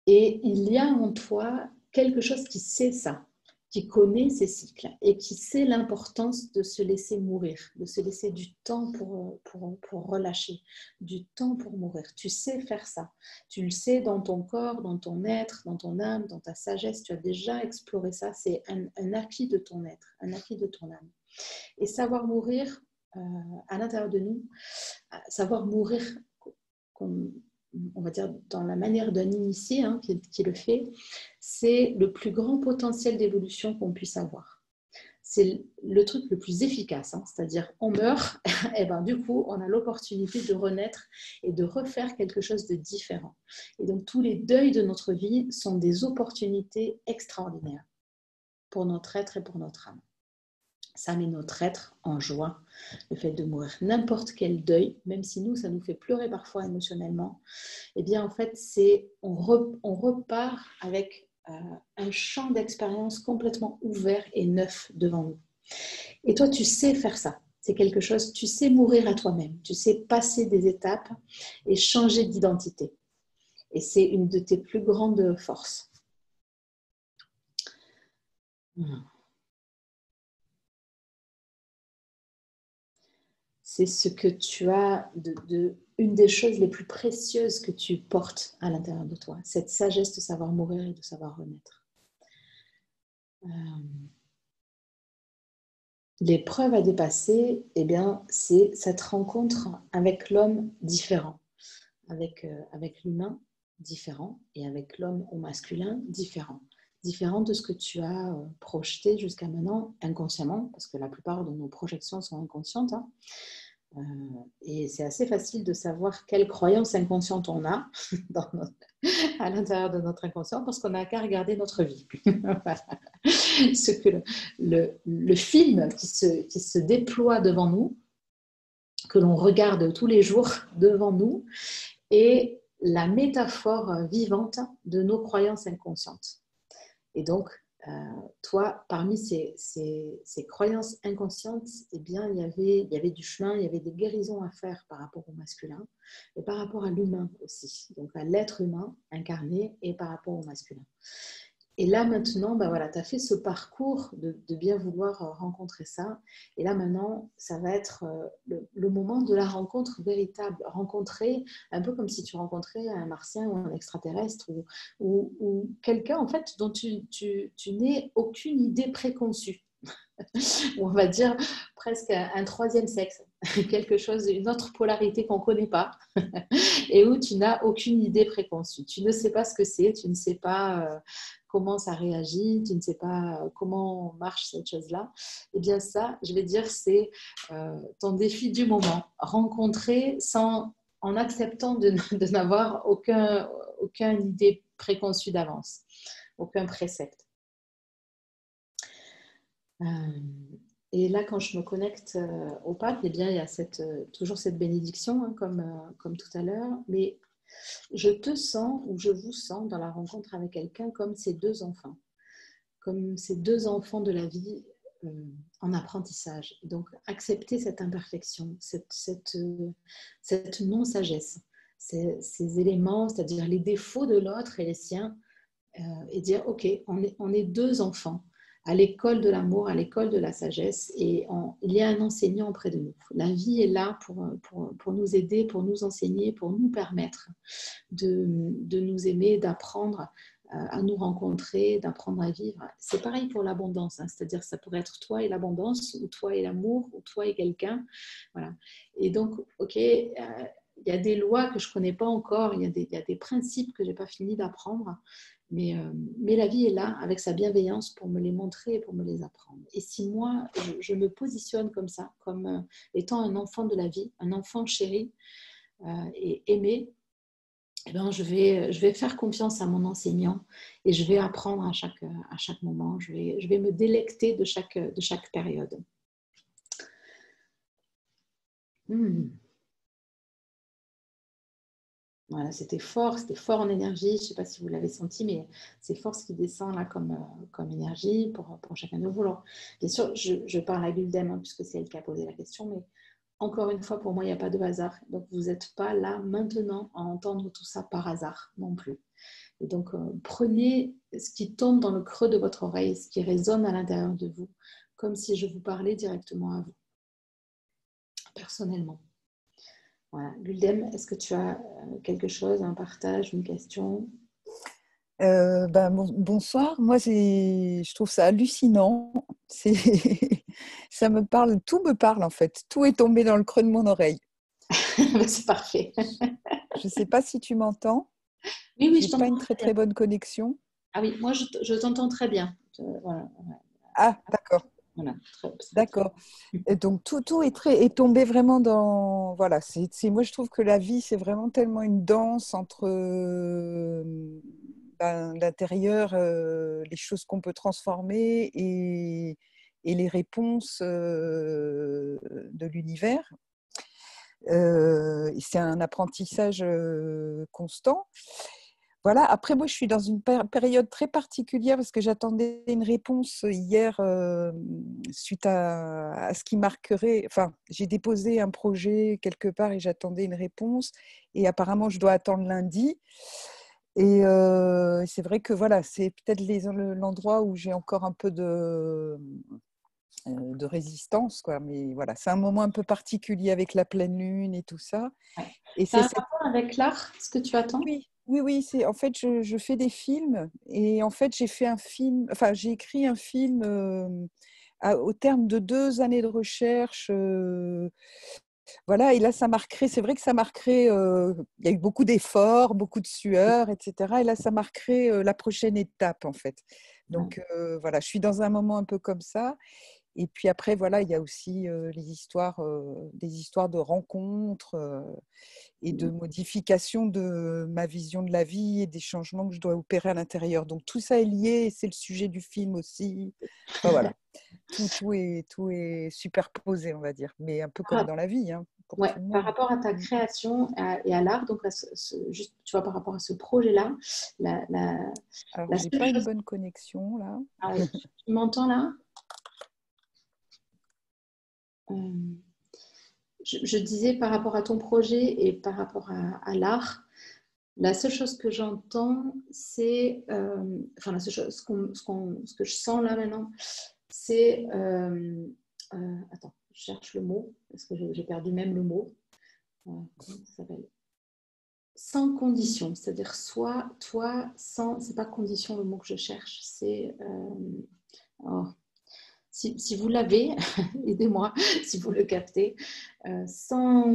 Et il y a en toi quelque chose qui sait ça, qui connaît ces cycles et qui sait l'importance de se laisser mourir, de se laisser du temps pour relâcher, du temps pour mourir. Tu sais faire ça. Tu le sais dans ton corps, dans ton être, dans ton âme, dans ta sagesse. Tu as déjà exploré ça. C'est un acquis de ton être, un acquis de ton âme. Et savoir mourir à l'intérieur de nous, savoir mourir comme on va dire dans la manière d'un initié hein, qui le fait, c'est le plus grand potentiel d'évolution qu'on puisse avoir. C'est le truc le plus efficace, hein, c'est-à-dire on meurt, et ben du coup on a l'opportunité de renaître et de refaire quelque chose de différent. Et donc tous les deuils de notre vie sont des opportunités extraordinaires pour notre être et pour notre âme. Ça met notre être en joie, le fait de mourir. N'importe quel deuil, même si nous, ça nous fait pleurer parfois émotionnellement, eh bien en fait, on repart avec un champ d'expérience complètement ouvert et neuf devant nous. Et toi, tu sais faire ça. C'est quelque chose, tu sais mourir à toi-même, tu sais passer des étapes et changer d'identité. Et c'est une de tes plus grandes forces. C'est ce que tu as une des choses les plus précieuses que tu portes à l'intérieur de toi, cette sagesse de savoir mourir et de savoir renaître. L'épreuve à dépasser, eh bien, c'est cette rencontre avec l'homme différent, avec l'humain différent et avec l'homme au masculin différent. Différent de ce que tu as projeté jusqu'à maintenant inconsciemment, parce que la plupart de nos projections sont inconscientes, hein. Et c'est assez facile de savoir quelles croyances inconscientes on a à l'intérieur de notre inconscient parce qu'on n'a qu'à regarder notre vie. Ce que le film qui se déploie devant nous, que l'on regarde tous les jours devant nous, est la métaphore vivante de nos croyances inconscientes. Et donc, toi, parmi ces croyances inconscientes, eh bien, il y avait du chemin, il y avait des guérisons à faire par rapport au masculin et par rapport à l'humain aussi, donc à l'être humain incarné et par rapport au masculin. Et là maintenant, ben voilà, tu as fait ce parcours de bien vouloir rencontrer ça. Et là maintenant, ça va être le moment de la rencontre véritable. Rencontrer, un peu comme si tu rencontrais un martien ou un extraterrestre ou quelqu'un en fait dont tu n'aies aucune idée préconçue. On va dire presque un troisième sexe, quelque chose, une autre polarité qu'on ne connaît pas et où tu n'as aucune idée préconçue. Tu ne sais pas ce que c'est, tu ne sais pas comment ça réagit, tu ne sais pas comment marche cette chose-là. Eh bien ça, je vais dire, c'est ton défi du moment. Rencontrer en acceptant de n'avoir aucune idée préconçue d'avance, aucun précepte. Et là, quand je me connecte au pape, eh bien, il y a toujours cette bénédiction, hein, comme tout à l'heure, mais je te sens ou je vous sens dans la rencontre avec quelqu'un comme ces deux enfants de la vie en apprentissage. Donc, accepter cette imperfection, cette non-sagesse, ces éléments, c'est-à-dire les défauts de l'autre et les siens, et dire, OK, on est deux enfants à l'école de l'amour, à l'école de la sagesse, et il y a un enseignant auprès de nous. La vie est là pour nous aider, pour nous enseigner, pour nous permettre de nous aimer, d'apprendre à nous rencontrer, d'apprendre à vivre. C'est pareil pour l'abondance, hein, c'est-à-dire ça pourrait être toi et l'abondance, ou toi et l'amour, ou toi et quelqu'un. Voilà. Et donc, OK, il y a des lois que je ne connais pas encore, il y a des principes que je n'ai pas fini d'apprendre, mais la vie est là avec sa bienveillance pour me les montrer et pour me les apprendre. Et si moi, je me positionne comme ça, comme étant un enfant de la vie, un enfant chéri et aimé, eh ben, je vais faire confiance à mon enseignant et je vais apprendre à chaque moment. Je vais me délecter de chaque période. Voilà, c'était fort en énergie. Je ne sais pas si vous l'avez senti, mais c'est fort ce qui descend là comme énergie pour chacun de vous. Alors, bien sûr, je parle à Guldem, hein, puisque c'est elle qui a posé la question, mais encore une fois, pour moi, il n'y a pas de hasard. Donc, vous n'êtes pas là maintenant à entendre tout ça par hasard non plus. Et donc, prenez ce qui tombe dans le creux de votre oreille, ce qui résonne à l'intérieur de vous, comme si je vous parlais directement à vous, personnellement. Voilà. Guldem, est-ce que tu as quelque chose, un partage, une question? Bonsoir. Moi, je trouve ça hallucinant. Ça me parle, tout me parle en fait. Tout est tombé dans le creux de mon oreille. C'est parfait. Je ne sais pas si tu m'entends. Oui, je J'ai pas t'entends une très très bien. bonne connexion. Ah oui, moi, je t'entends très bien. Voilà. Ah, d'accord. Voilà. D'accord. Et donc tout est tombé vraiment dans. Voilà, moi je trouve que la vie, c'est vraiment tellement une danse entre l'intérieur, les choses qu'on peut transformer et les réponses de l'univers. C'est un apprentissage constant. Voilà. Après, moi, je suis dans une période très particulière parce que j'attendais une réponse hier suite à ce qui marquerait. Enfin, j'ai déposé un projet quelque part et j'attendais une réponse. Et apparemment, je dois attendre lundi. Et c'est vrai que voilà, c'est peut-être l'endroit où j'ai encore un peu de résistance, quoi. Mais voilà, c'est un moment un peu particulier avec la pleine lune et tout ça. Ouais. Et Ça a c'est un cette rapport avec l'art, ce que tu attends? Oui, c'est en fait je fais des films et en fait j'ai fait un film, enfin j'ai écrit un film au terme de 2 années de recherche, voilà. Et là ça marquerait, c'est vrai que ça marquerait, il y a eu beaucoup d'efforts, beaucoup de sueur, etc. Et là ça marquerait la prochaine étape en fait. Ouais. Donc voilà, je suis dans un moment un peu comme ça. Et puis après, voilà, il y a aussi des histoires de rencontres et de modification de ma vision de la vie et des changements que je dois opérer à l'intérieur. Donc tout ça est lié et c'est le sujet du film aussi. Enfin voilà, tout est superposé, on va dire, mais un peu comme dans la vie, hein, pour Ouais, tout le par monde. rapport à ta création et à l'art, donc juste, tu vois, par rapport à ce projet-là, la, la, Alors, la j'ai seule pas une chose. bonne connexion là. Ah oui, tu m'entends là? Euh, je disais par rapport à ton projet et par rapport à l'art, la seule chose que j'entends, c'est, enfin la seule chose, ce que je sens là maintenant, c'est, attends, je cherche le mot, parce que j'ai perdu même le mot. Comment ça s'appelle? Sans condition, c'est-à-dire soit toi, sans, c'est pas condition le mot que je cherche, c'est, oh, si vous l'avez, aidez-moi si vous le captez, sans,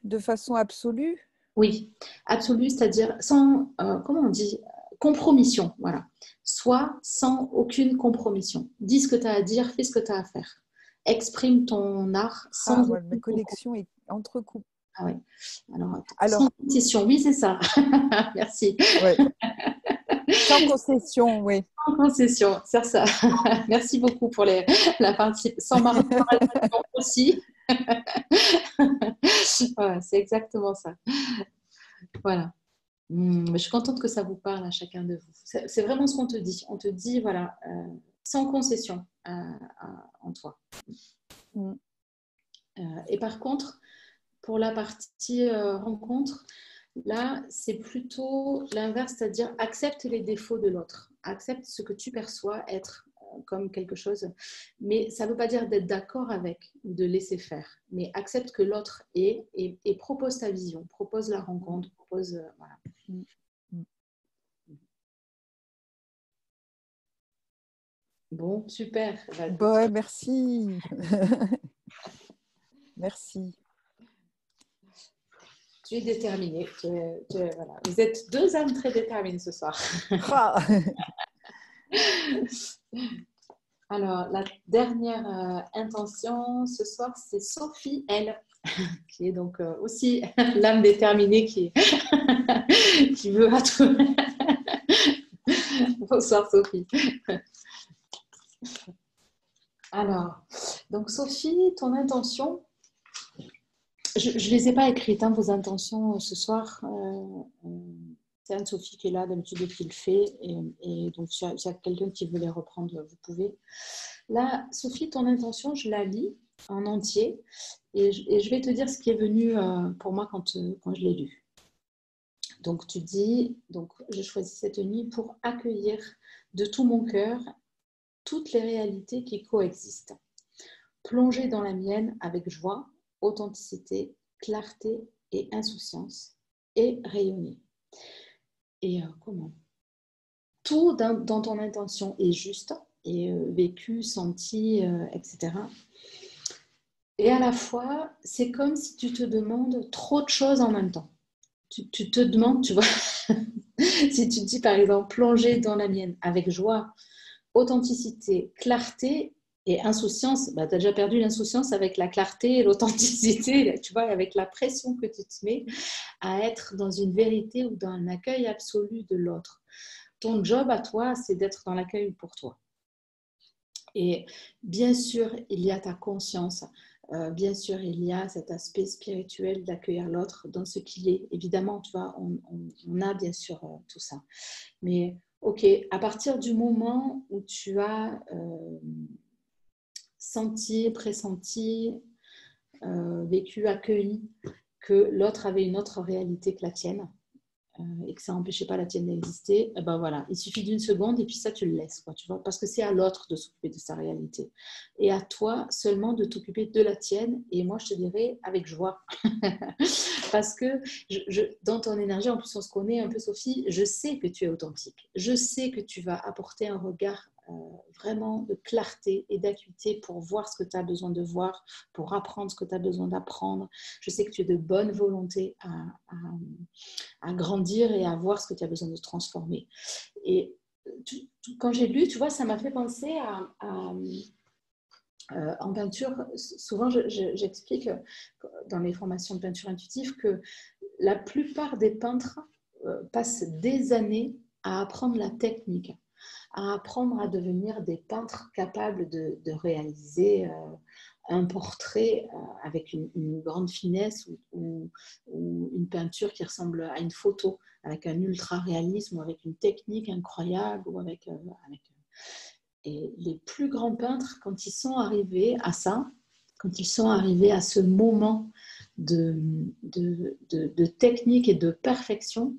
De façon absolue. oui, absolu, c'est-à-dire sans, comment on dit, compromission, voilà. Soit sans aucune compromission. Dis ce que tu as à dire, fais ce que tu as à faire. Exprime ton art Ah, sans voilà, ma aucune compromission. connexion est entrecoupée. Ah ouais. Alors, attends, sans Alors, concession, oui, c'est ça. Merci. ouais, sans concession, oui. Sans concession, c'est ça. Merci beaucoup pour la participation. Sans marge de réalisation aussi. Ouais, c'est exactement ça. Voilà. Je suis contente que ça vous parle à chacun de vous. C'est vraiment ce qu'on te dit. On te dit, voilà, sans concession en toi. Mm. Et par contre, pour la partie rencontre, là, c'est plutôt l'inverse, c'est-à-dire accepte les défauts de l'autre. Accepte ce que tu perçois être comme quelque chose. Mais ça ne veut pas dire d'être d'accord avec ou de laisser faire. Mais accepte que l'autre est et propose ta vision, propose la rencontre, propose... voilà. Mm. Mm. Bon, super. Bon, merci. Merci. Tu es déterminée. Voilà. Vous êtes deux âmes très déterminées ce soir. Ah. Alors, la dernière intention ce soir, c'est Sophie, elle, qui est donc aussi l'âme déterminée qui veut à tout. Bonsoir Sophie. Alors, donc Sophie, ton intention, je ne les ai pas écrites, hein, vos intentions ce soir. C'est Anne-Sophie qui est là d'habitude et qui le fait. Et donc, s'il y a quelqu'un qui veut les reprendre, vous pouvez. Là, Sophie, ton intention, je la lis en entier. Et je vais te dire ce qui est venu pour moi quand je l'ai lu. Donc, tu dis, j'ai choisi cette nuit pour accueillir de tout mon cœur toutes les réalités qui coexistent. Plonger dans la mienne avec joie, authenticité, clarté et insouciance. Et rayonner. Et comment tout dans ton intention est juste et vécu, senti, etc. Et à la fois, c'est comme si tu te demandes trop de choses en même temps. Tu te demandes, tu vois, si tu te dis par exemple plonger dans la mienne avec joie, authenticité, clarté et insouciance, bah, tu as déjà perdu l'insouciance avec la clarté et l'authenticité, tu vois, avec la pression que tu te mets à être dans une vérité ou dans un accueil absolu de l'autre. Ton job à toi, c'est d'être dans l'accueil pour toi. Et bien sûr, il y a ta conscience. Bien sûr, il y a cet aspect spirituel d'accueillir l'autre dans ce qu'il est. Évidemment, tu vois, on a bien sûr tout ça. Mais ok, à partir du moment où tu as senti, pressenti, vécu, accueilli que l'autre avait une autre réalité que la tienne, et que ça n'empêchait pas la tienne d'exister, et ben voilà, il suffit d'une seconde et puis ça, tu le laisses, quoi, tu vois, parce que c'est à l'autre de s'occuper de sa réalité. Et à toi seulement de t'occuper de la tienne, et moi, je te dirais avec joie. Parce que dans ton énergie, en plus, on se connaît un peu, Sophie, je sais que tu es authentique. Je sais que tu vas apporter un regard vraiment de clarté et d'acuité pour voir ce que tu as besoin de voir, pour apprendre ce que tu as besoin d'apprendre. Je sais que tu es de bonne volonté à grandir et à voir ce que tu as besoin de transformer. Et quand j'ai lu, tu vois, ça m'a fait penser en peinture. Souvent, j'explique dans les formations de peinture intuitive que la plupart des peintres passent des années à apprendre la technique, à apprendre à devenir des peintres capables de réaliser un portrait avec une grande finesse ou une peinture qui ressemble à une photo, avec un ultra-réalisme ou avec une technique incroyable. Et les plus grands peintres, quand ils sont arrivés à ça, quand ils sont arrivés à ce moment de technique et de perfection,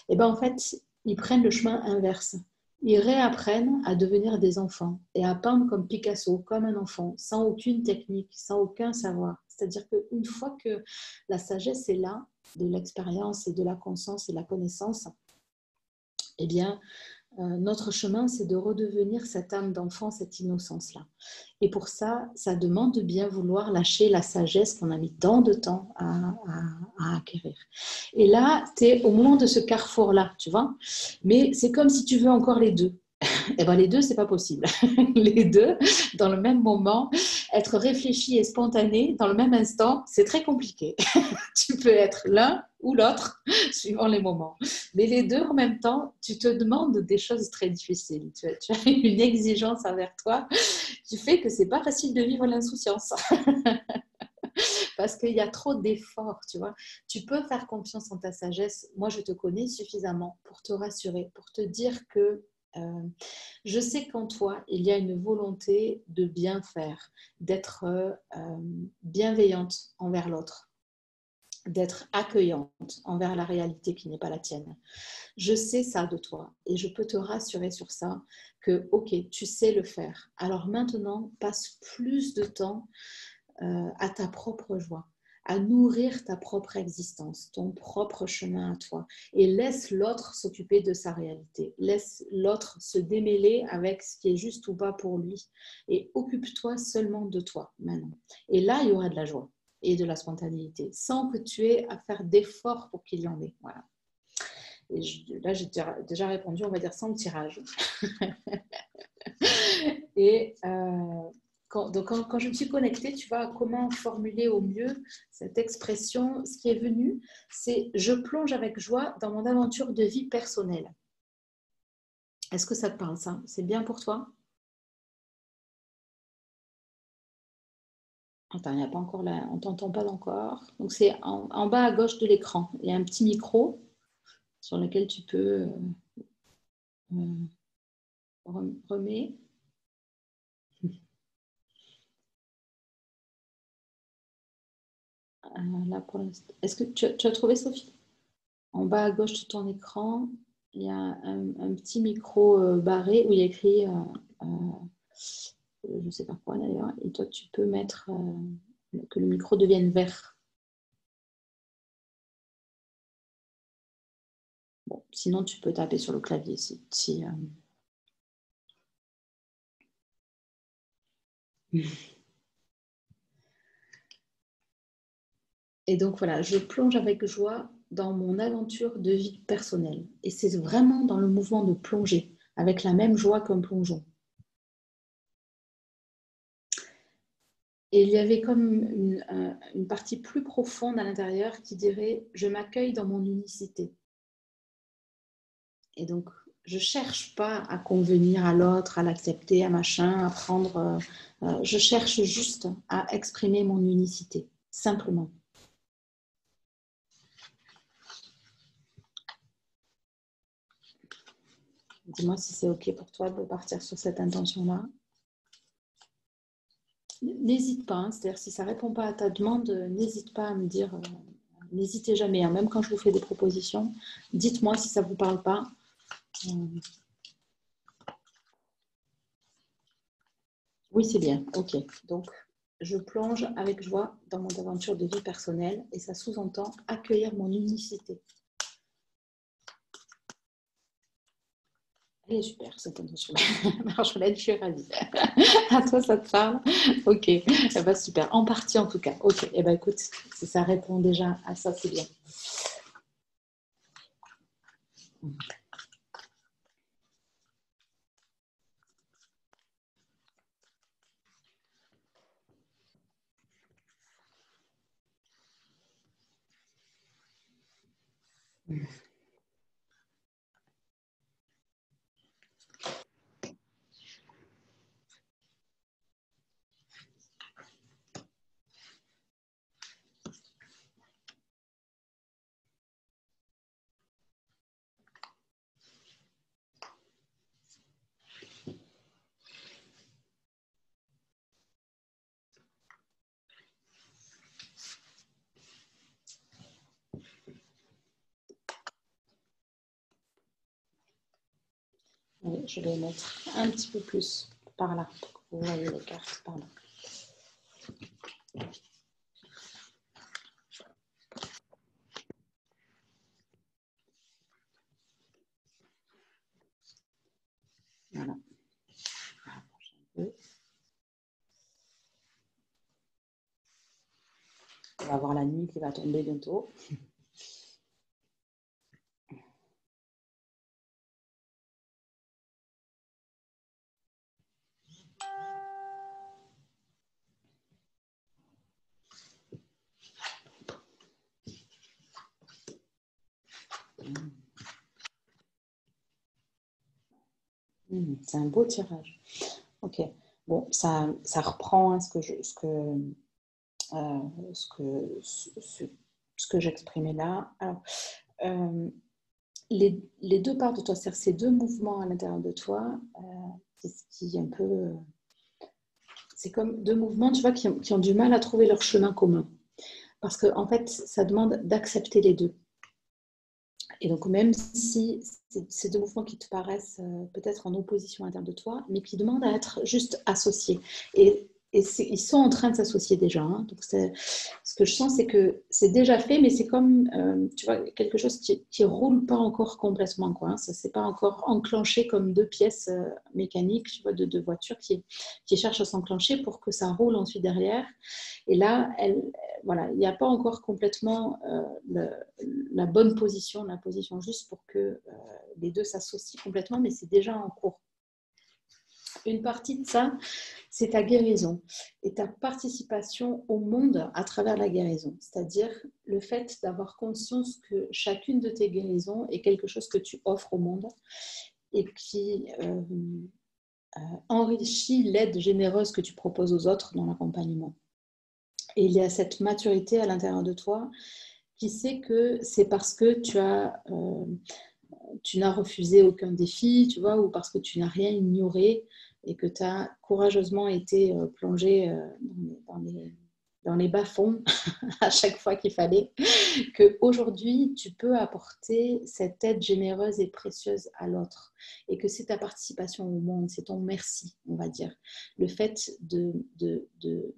et ben en fait, ils prennent le chemin inverse. Ils réapprennent à devenir des enfants et à peindre comme Picasso, comme un enfant, sans aucune technique, sans aucun savoir. C'est-à-dire qu'une fois que la sagesse est là, de l'expérience et de la conscience et de la connaissance, eh bien, notre chemin, c'est de redevenir cette âme d'enfant, cette innocence-là. Et pour ça, ça demande de bien vouloir lâcher la sagesse qu'on a mis tant de temps à acquérir. Et là, tu es au moment de ce carrefour-là, tu vois. Mais c'est comme si tu veux encore les deux. Eh bien, les deux, c'est pas possible. Les deux, dans le même moment, être réfléchi et spontané dans le même instant, c'est très compliqué. Tu peux être l'un ou l'autre, suivant les moments. Mais les deux en même temps, tu te demandes des choses très difficiles. Tu as une exigence envers toi qui fait que c'est pas facile de vivre l'insouciance. Parce qu'il y a trop d'efforts, tu vois. Tu peux faire confiance en ta sagesse. Moi, je te connais suffisamment pour te rassurer, pour te dire que je sais qu'en toi, il y a une volonté de bien faire, d'être bienveillante envers l'autre, d'être accueillante envers la réalité qui n'est pas la tienne. Je sais ça de toi et je peux te rassurer sur ça que, ok, tu sais le faire. Alors maintenant, passe plus de temps à ta propre joie, à nourrir ta propre existence, ton propre chemin à toi. Et laisse l'autre s'occuper de sa réalité. Laisse l'autre se démêler avec ce qui est juste ou pas pour lui. Et occupe-toi seulement de toi maintenant. Et là, il y aura de la joie. et de la spontanéité, sans que tu aies à faire d'efforts pour qu'il y en ait. Voilà. Et là, j'ai déjà répondu, on va dire, sans tirage. Et quand je me suis connectée, tu vois, comment formuler au mieux cette expression, ce qui est venu, c'est « je plonge avec joie dans mon aventure de vie personnelle ». Est-ce que ça te parle, ça? C'est bien pour toi? Attends, il n'y a pas encore là, on ne t'entend pas encore. Donc, c'est en bas à gauche de l'écran. Il y a un petit micro sur lequel tu peux remettre. Là, pour l'instant. Est-ce que tu as trouvé, Sophie? En bas à gauche de ton écran, il y a un petit micro barré où il y a écrit, je ne sais pas quoi d'ailleurs, et toi, tu peux mettre que le micro devienne vert. Bon, sinon, tu peux taper sur le clavier si Et donc voilà, je plonge avec joie dans mon aventure de vie personnelle. Et c'est vraiment dans le mouvement de plonger, avec la même joie qu'un plongeon. Et il y avait comme une partie plus profonde à l'intérieur qui dirait « je m'accueille dans mon unicité ». Et donc, je ne cherche pas à convenir à l'autre, à l'accepter, à machin, à prendre... je cherche juste à exprimer mon unicité, simplement. Dis-moi si c'est OK pour toi de partir sur cette intention-là. N'hésite pas, hein, c'est-à-dire si ça ne répond pas à ta demande, n'hésite pas à me dire, n'hésitez jamais, hein, même quand je vous fais des propositions, dites-moi si ça ne vous parle pas. Oui, c'est bien, ok. Donc, je plonge avec joie dans mon aventure de vie personnelle et ça sous-entend accueillir mon unicité. Elle est super, cette intention. Marjolaine, je suis ravie. À toi, ça te parle? Ok, eh ben, super. En partie, en tout cas. Ok, eh ben, écoute, si ça répond déjà à ça, c'est bien. Allez, je vais mettre un petit peu plus par là pour que vous voyez les cartes par là. Voilà. On va avoir la nuit qui va tomber bientôt. C'est un beau tirage. Ok. Bon, ça reprend hein, ce que j'exprimais là. Alors, les deux parts de toi, c'est-à-dire ces deux mouvements à l'intérieur de toi, c'est ce qui est un peu... c'est comme deux mouvements, tu vois, qui ont du mal à trouver leur chemin commun. Parce qu'en fait, ça demande d'accepter les deux. Et donc, même si c'est deux mouvements qui te paraissent peut-être en opposition à l'intérieur de toi, mais qui demandent à être juste associés. Et Et ils sont en train de s'associer déjà. Hein. Donc ce que je sens, c'est que c'est déjà fait, mais c'est comme, tu vois, quelque chose qui ne roule pas encore complètement. Quoi, hein. Ça ne s'est pas encore enclenché comme deux pièces mécaniques, tu vois, de voitures qui cherchent à s'enclencher pour que ça roule ensuite derrière. Et là, voilà, il n'y a pas encore complètement la bonne position, la position juste pour que les deux s'associent complètement, mais c'est déjà en cours. Une partie de ça, c'est ta guérison et ta participation au monde à travers la guérison. C'est-à-dire le fait d'avoir conscience que chacune de tes guérisons est quelque chose que tu offres au monde et qui enrichit l'aide généreuse que tu proposes aux autres dans l'accompagnement. Et il y a cette maturité à l'intérieur de toi qui sait que c'est parce que tu n'as refusé aucun défi, tu vois, ou parce que tu n'as rien ignoré et que tu as courageusement été plongé dans les bas-fonds à chaque fois qu'il fallait, qu'aujourd'hui, tu peux apporter cette aide généreuse et précieuse à l'autre et que c'est ta participation au monde, c'est ton merci, on va dire. Le fait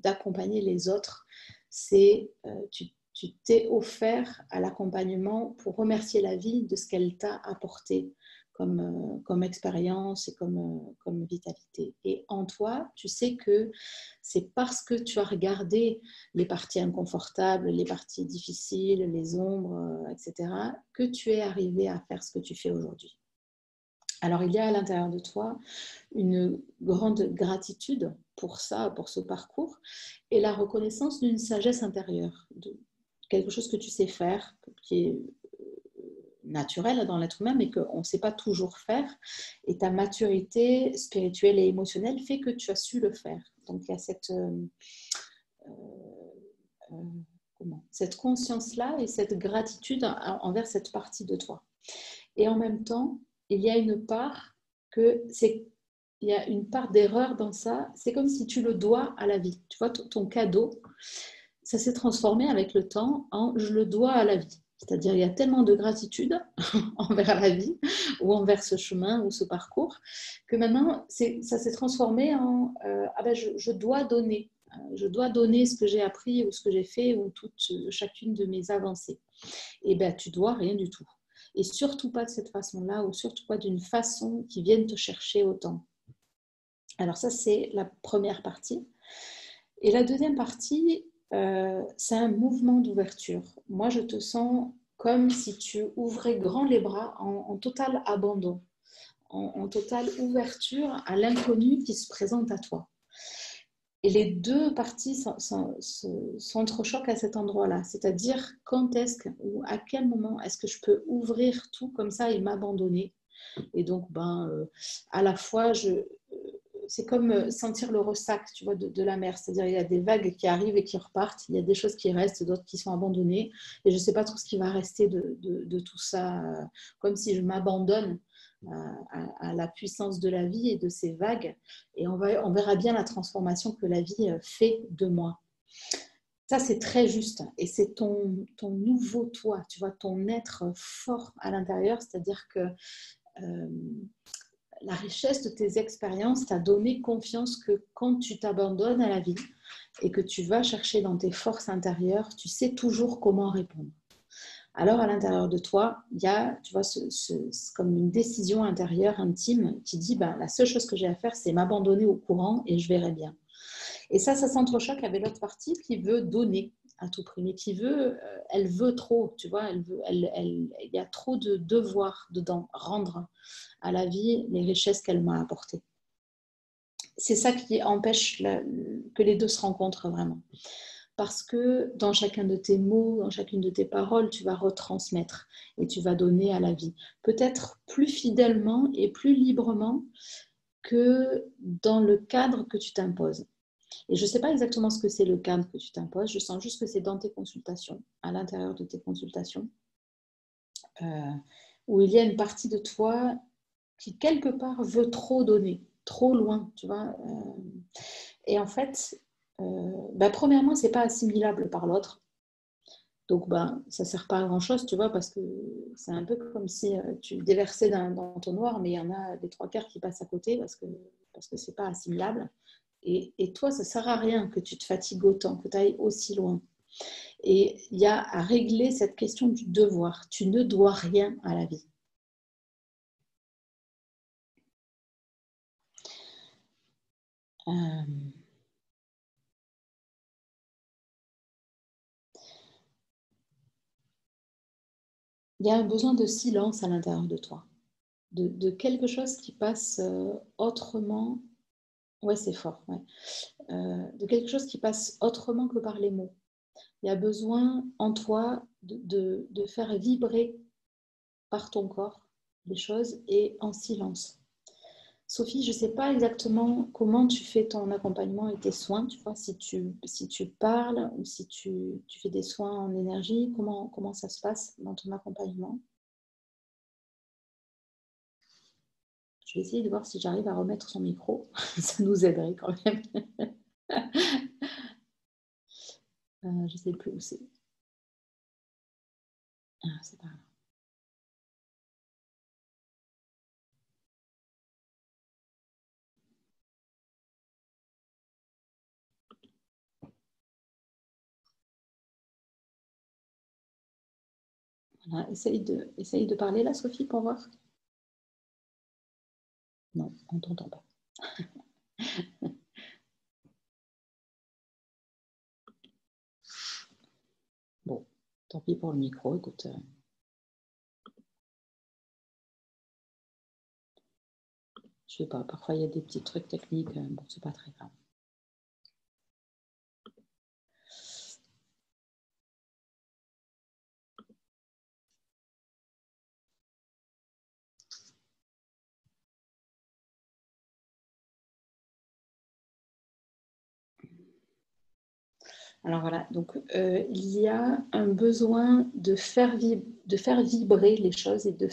d'accompagner les autres, c'est tu t'es offert à l'accompagnement pour remercier la vie de ce qu'elle t'a apporté comme expérience et comme vitalité. Et en toi, tu sais que c'est parce que tu as regardé les parties inconfortables, les parties difficiles, les ombres, etc., que tu es arrivé à faire ce que tu fais aujourd'hui. Alors, il y a à l'intérieur de toi une grande gratitude pour ça, pour ce parcours, et la reconnaissance d'une sagesse intérieure, de quelque chose que tu sais faire, qui est naturel dans l'être humain, mais qu'on ne sait pas toujours faire. Et ta maturité spirituelle et émotionnelle fait que tu as su le faire. Donc, il y a cette conscience-là et cette gratitude envers cette partie de toi. Et en même temps, il y a une part il y a une part d'erreur dans ça. C'est comme si tu le dois à la vie. Tu vois, ton cadeau, ça s'est transformé avec le temps en je le dois à la vie. C'est-à-dire, il y a tellement de gratitude envers la vie ou envers ce chemin ou ce parcours que maintenant, ça s'est transformé en je dois donner. Je dois donner ce que j'ai appris ou ce que j'ai fait ou chacune de mes avancées. Et bien, tu dois rien du tout. Et surtout pas de cette façon-là ou surtout pas d'une façon qui vienne te chercher autant. Alors ça, c'est la première partie. Et la deuxième partie, c'est un mouvement d'ouverture. Moi, je te sens comme si tu ouvrais grand les bras en total abandon, en totale ouverture à l'inconnu qui se présente à toi. Et les deux parties s'entrechoquent à cet endroit-là. C'est-à-dire, quand est-ce que, ou à quel moment est-ce que je peux ouvrir tout comme ça et m'abandonner. Et donc, à la fois, c'est comme sentir le ressac, tu vois, de la mer. C'est-à-dire, il y a des vagues qui arrivent et qui repartent. Il y a des choses qui restent, d'autres qui sont abandonnées. Et je ne sais pas trop ce qui va rester de tout ça. Comme si je m'abandonne à la puissance de la vie et de ces vagues. Et on verra bien la transformation que la vie fait de moi. Ça, c'est très juste. Et c'est ton nouveau toi, tu vois, ton être fort à l'intérieur. C'est-à-dire que la richesse de tes expériences t'a donné confiance que quand tu t'abandonnes à la vie et que tu vas chercher dans tes forces intérieures, tu sais toujours comment répondre. Alors, à l'intérieur de toi, il y a, tu vois, comme une décision intérieure, intime, qui dit, la seule chose que j'ai à faire, c'est m'abandonner au courant et je verrai bien. Et ça s'entrechoque avec l'autre partie qui veut donner à tout prix, mais elle veut trop, tu vois, il y a trop de devoirs dedans, rendre à la vie les richesses qu'elle m'a apportées. C'est ça qui empêche que les deux se rencontrent vraiment. Parce que dans chacun de tes mots, dans chacune de tes paroles, tu vas retransmettre et tu vas donner à la vie. Peut-être plus fidèlement et plus librement que dans le cadre que tu t'imposes. Et je ne sais pas exactement ce que c'est le cadre que tu t'imposes, je sens juste que c'est dans tes consultations, à l'intérieur de tes consultations, où il y a une partie de toi qui, quelque part, veut trop donner, trop loin, tu vois. Et en fait, premièrement, ce n'est pas assimilable par l'autre. Donc, ça ne sert pas à grand-chose, tu vois, parce que c'est un peu comme si tu déversais dans ton noir, mais il y en a les 3/4 qui passent à côté parce que ce n'est pas assimilable. Et toi, ça ne sert à rien que tu te fatigues autant, que tu ailles aussi loin. Et il y a à régler cette question du devoir. Tu ne dois rien à la vie. Il y a un besoin de silence à l'intérieur de toi, de quelque chose qui passe autrement. Ouais, c'est fort. Ouais. De quelque chose qui passe autrement que par les mots. Il y a besoin en toi de faire vibrer par ton corps les choses et en silence. Sophie, je ne sais pas exactement comment tu fais ton accompagnement et tes soins, tu vois, si tu parles ou si tu fais des soins en énergie, comment ça se passe dans ton accompagnement? Je vais essayer de voir si j'arrive à remettre son micro, ça nous aiderait quand même. Je ne sais plus où c'est. Ah, c'est pas grave. Voilà, essaye de parler là, Sophie, pour voir. Non, on ne t'entend pas. Bon, tant pis pour le micro, écoute. Je sais pas, parfois il y a des petits trucs techniques, bon, c'est pas très grave. Alors voilà, donc il y a un besoin de faire vibrer les choses et de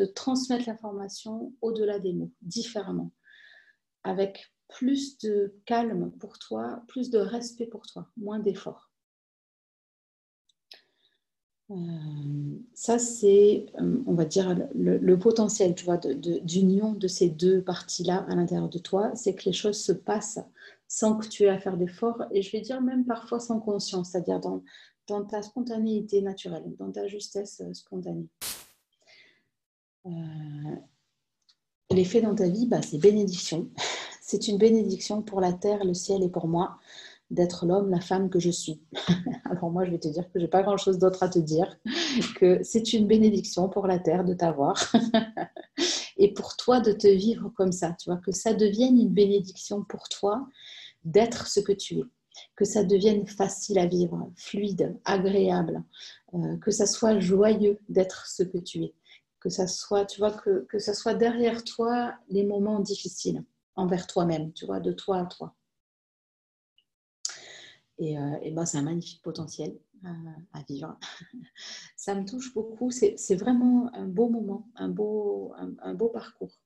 transmettre l'information au-delà des mots, différemment, avec plus de calme pour toi, plus de respect pour toi, moins d'efforts. Ça, c'est, on va dire, le potentiel, tu vois, d'union de ces deux parties-là à l'intérieur de toi, c'est que les choses se passent sans que tu aies à faire d'efforts, et je vais dire même parfois sans conscience, c'est-à-dire dans ta spontanéité naturelle, dans ta justesse spontanée. L'effet dans ta vie, bah, c'est bénédiction. C'est une bénédiction pour la terre, le ciel et pour moi d'être l'homme, la femme que je suis. Alors moi, je vais te dire que je n'ai pas grand-chose d'autre à te dire, que c'est une bénédiction pour la terre de t'avoir et pour toi de te vivre comme ça, tu vois, que ça devienne une bénédiction pour toi d'être ce que tu es, que ça devienne facile à vivre, fluide, agréable, que ça soit joyeux d'être ce que tu es, que ça soit, tu vois, que ça soit derrière toi les moments difficiles envers toi-même, tu vois, de toi à toi. Et ben, c'est un magnifique potentiel à vivre. Ça me touche beaucoup. C'est vraiment un beau moment, un beau parcours.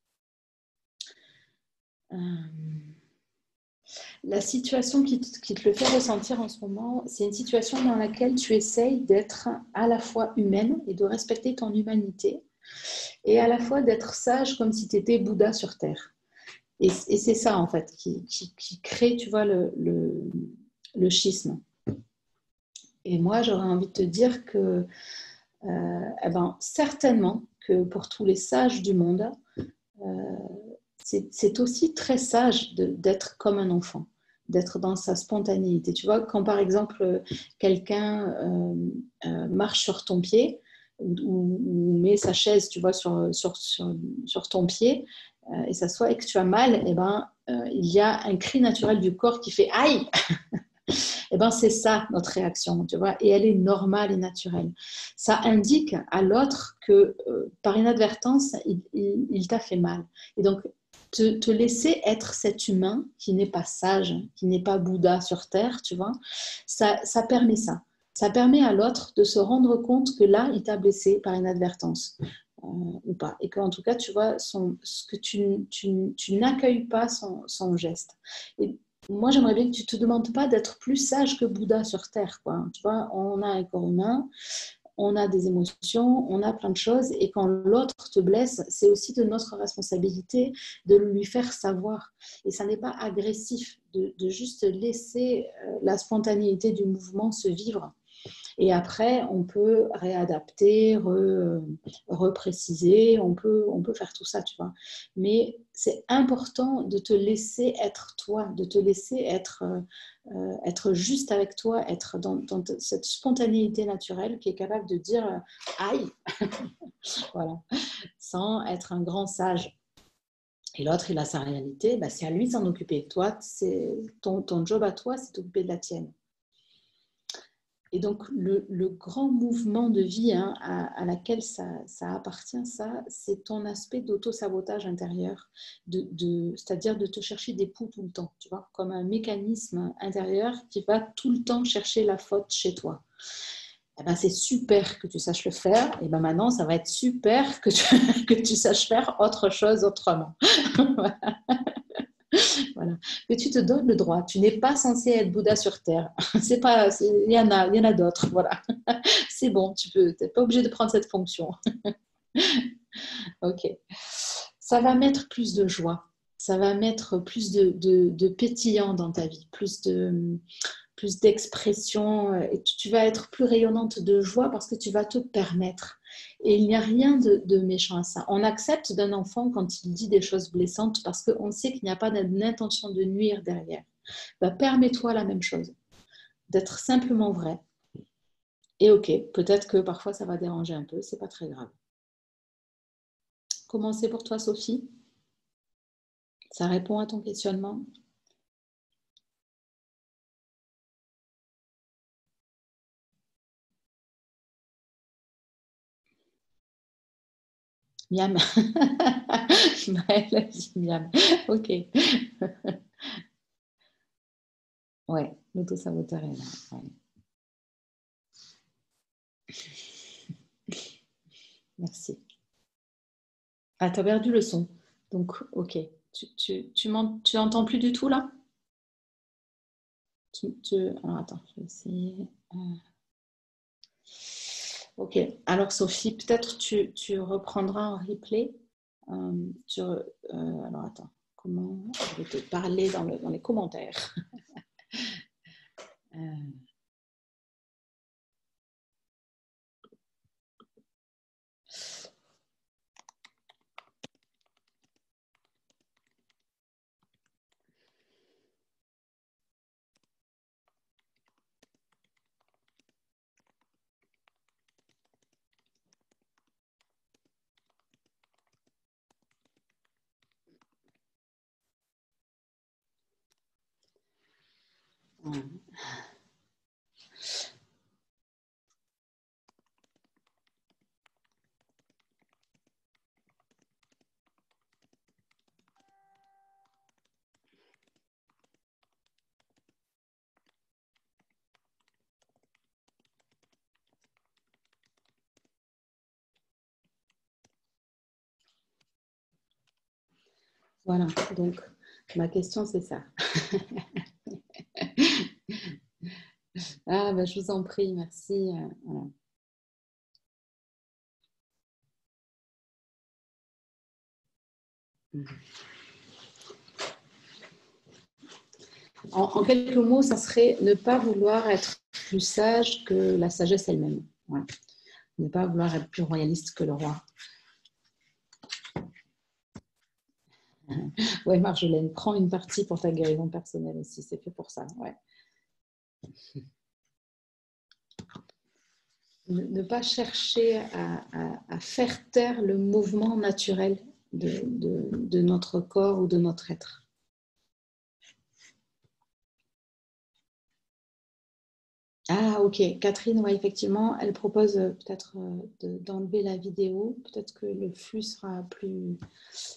La situation qui te le fait ressentir en ce moment, c'est une situation dans laquelle tu essayes d'être à la fois humaine et de respecter ton humanité, et à la fois d'être sage comme si tu étais Bouddha sur Terre. Et c'est ça, en fait, qui crée, tu vois, le schisme. Et moi, j'aurais envie de te dire que eh ben, certainement que pour tous les sages du monde, c'est aussi très sage d'être comme un enfant, d'être dans sa spontanéité. Tu vois, quand par exemple quelqu'un marche sur ton pied ou met sa chaise, tu vois, sur ton pied et s'assoit et que tu as mal, eh ben, il y a un cri naturel du corps qui fait « aïe !» Eh ben, c'est ça notre réaction, tu vois, et elle est normale et naturelle. Ça indique à l'autre que par inadvertance, il t'a fait mal. Et donc, te laisser être cet humain qui n'est pas sage, qui n'est pas Bouddha sur Terre, tu vois, ça permet ça. Ça permet à l'autre de se rendre compte que là, il t'a blessé par inadvertance. Ou pas. Et qu'en tout cas, tu vois, que tu n'accueilles pas son geste. Et moi, j'aimerais bien que tu ne te demandes pas d'être plus sage que Bouddha sur Terre, quoi. Tu vois, on a un corps humain, on a des émotions, on a plein de choses, et quand l'autre te blesse, c'est aussi de notre responsabilité de lui faire savoir. Et ça n'est pas agressif de juste laisser la spontanéité du mouvement se vivre. Et après, on peut réadapter, repréciser, on peut faire tout ça, tu vois. Mais c'est important de te laisser être toi, de te laisser être juste avec toi, être dans cette spontanéité naturelle qui est capable de dire aïe, voilà, sans être un grand sage. Et l'autre, il a sa réalité, bah, c'est à lui de s'en occuper. Toi, ton job à toi, c'est d'occuper de la tienne. Et donc, le grand mouvement de vie à laquelle ça appartient, ça, c'est ton aspect d'auto-sabotage intérieur, c'est-à-dire de te chercher des poux tout le temps, tu vois, comme un mécanisme intérieur qui va tout le temps chercher la faute chez toi. Eh ben, c'est super que tu saches le faire, et ben maintenant, ça va être super que tu saches faire autre chose autrement. Voilà. Voilà. Que tu te donnes le droit. Tu n'es pas censé être Bouddha sur Terre. Il y en a d'autres. Voilà. C'est bon, tu n'es pas obligé de prendre cette fonction. Ok. Ça va mettre plus de joie. Ça va mettre plus de pétillant dans ta vie, plus d'expression. Et tu vas être plus rayonnante de joie parce que tu vas te permettre. Et il n'y a rien de méchant à ça. On accepte d'un enfant quand il dit des choses blessantes parce qu'on sait qu'il n'y a pas d'intention de nuire derrière. Bah, permets-toi la même chose, d'être simplement vrai. Et ok, peut-être que parfois ça va déranger un peu, c'est pas très grave. Comment c'est pour toi, Sophie? Ça répond à ton questionnement? Miam. Maëlle a dit miam. Ok. Ouais, l'auto-saboteur est là. Ouais. Merci. Ah, tu as perdu le son. Donc, ok. Tu entends plus du tout là? Alors, attends, je vais essayer. Ok. Alors, Sophie, peut-être tu reprendras un replay. Alors, attends. Comment je vais te parler dans les commentaires. Voilà. Donc, ma question, c'est ça. Ah, ben, je vous en prie, merci. Voilà. En quelques mots, ça serait ne pas vouloir être plus sage que la sagesse elle-même. Ouais. Ne pas vouloir être plus royaliste que le roi. Ouais, Marjolaine, prends une partie pour ta guérison personnelle aussi. C'est fait pour ça. Ouais. Ne pas chercher à faire taire le mouvement naturel de notre corps ou de notre être. Ah, ok. Catherine, ouais, effectivement, elle propose peut-être d'enlever la vidéo. Peut-être que le flux sera plus...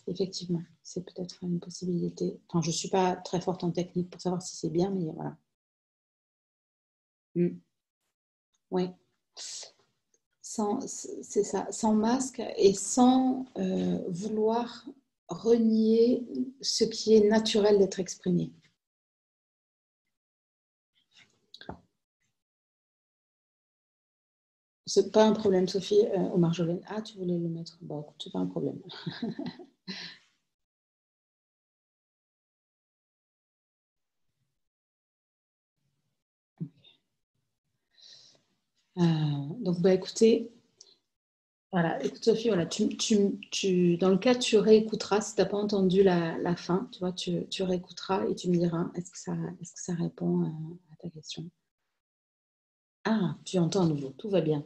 Effectivement, c'est peut-être une possibilité. Enfin, je ne suis pas très forte en technique pour savoir si c'est bien, mais voilà. Oui. C'est ça, sans masque et sans vouloir renier ce qui est naturel d'être exprimé. C'est pas un problème, Sophie. Au Marjolaine. Ah, tu voulais le mettre. Bon, écoute, c'est pas un problème. Donc, bah, écoutez, voilà, écoute Sophie, voilà, dans le cas, tu réécouteras, si tu n'as pas entendu la fin, tu vois, tu réécouteras et tu me diras, est-ce que ça répond à ta question? Ah, tu entends à nouveau, tout va bien.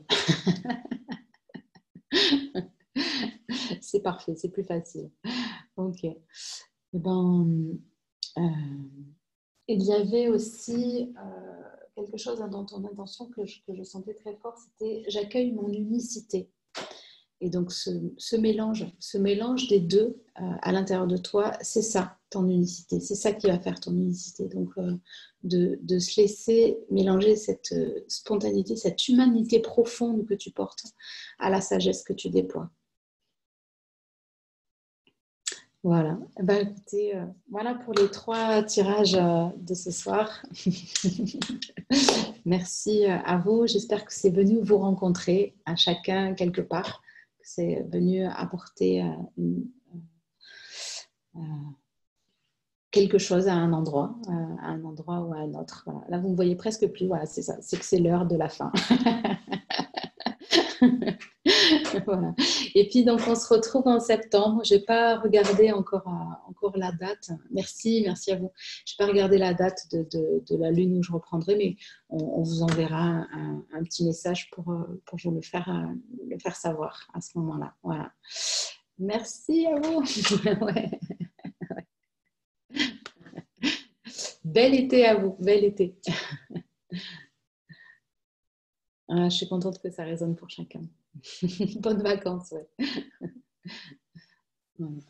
C'est parfait, c'est plus facile. Ok. Eh ben, euh, il y avait aussi quelque chose dans ton intention que je sentais très fort, c'était j'accueille mon unicité. Et donc, ce mélange des deux à l'intérieur de toi, c'est ça, ton unicité. C'est ça qui va faire ton unicité. Donc, de se laisser mélanger cette spontanéité, cette humanité profonde que tu portes à la sagesse que tu déploies. Voilà. Ben, écoutez, voilà pour les 3 tirages de ce soir. Merci à vous. J'espère que c'est venu vous rencontrer à chacun quelque part. Que c'est venu apporter euh, quelque chose à un endroit ou à un autre. Voilà. Là, vous ne me voyez presque plus. Voilà, c'est ça. C'est que c'est l'heure de la fin. Voilà. Et puis, donc, on se retrouve en septembre. Je n'ai pas regardé encore la date. Merci à vous. Je n'ai pas regardé la date de la lune où je reprendrai, mais on vous enverra un petit message pour vous le faire savoir à ce moment-là. Voilà. Merci à vous. Ouais. Bel été à vous. Bel été. Ah, je suis contente que ça résonne pour chacun. Bonnes vacances. Ouais. Ouais.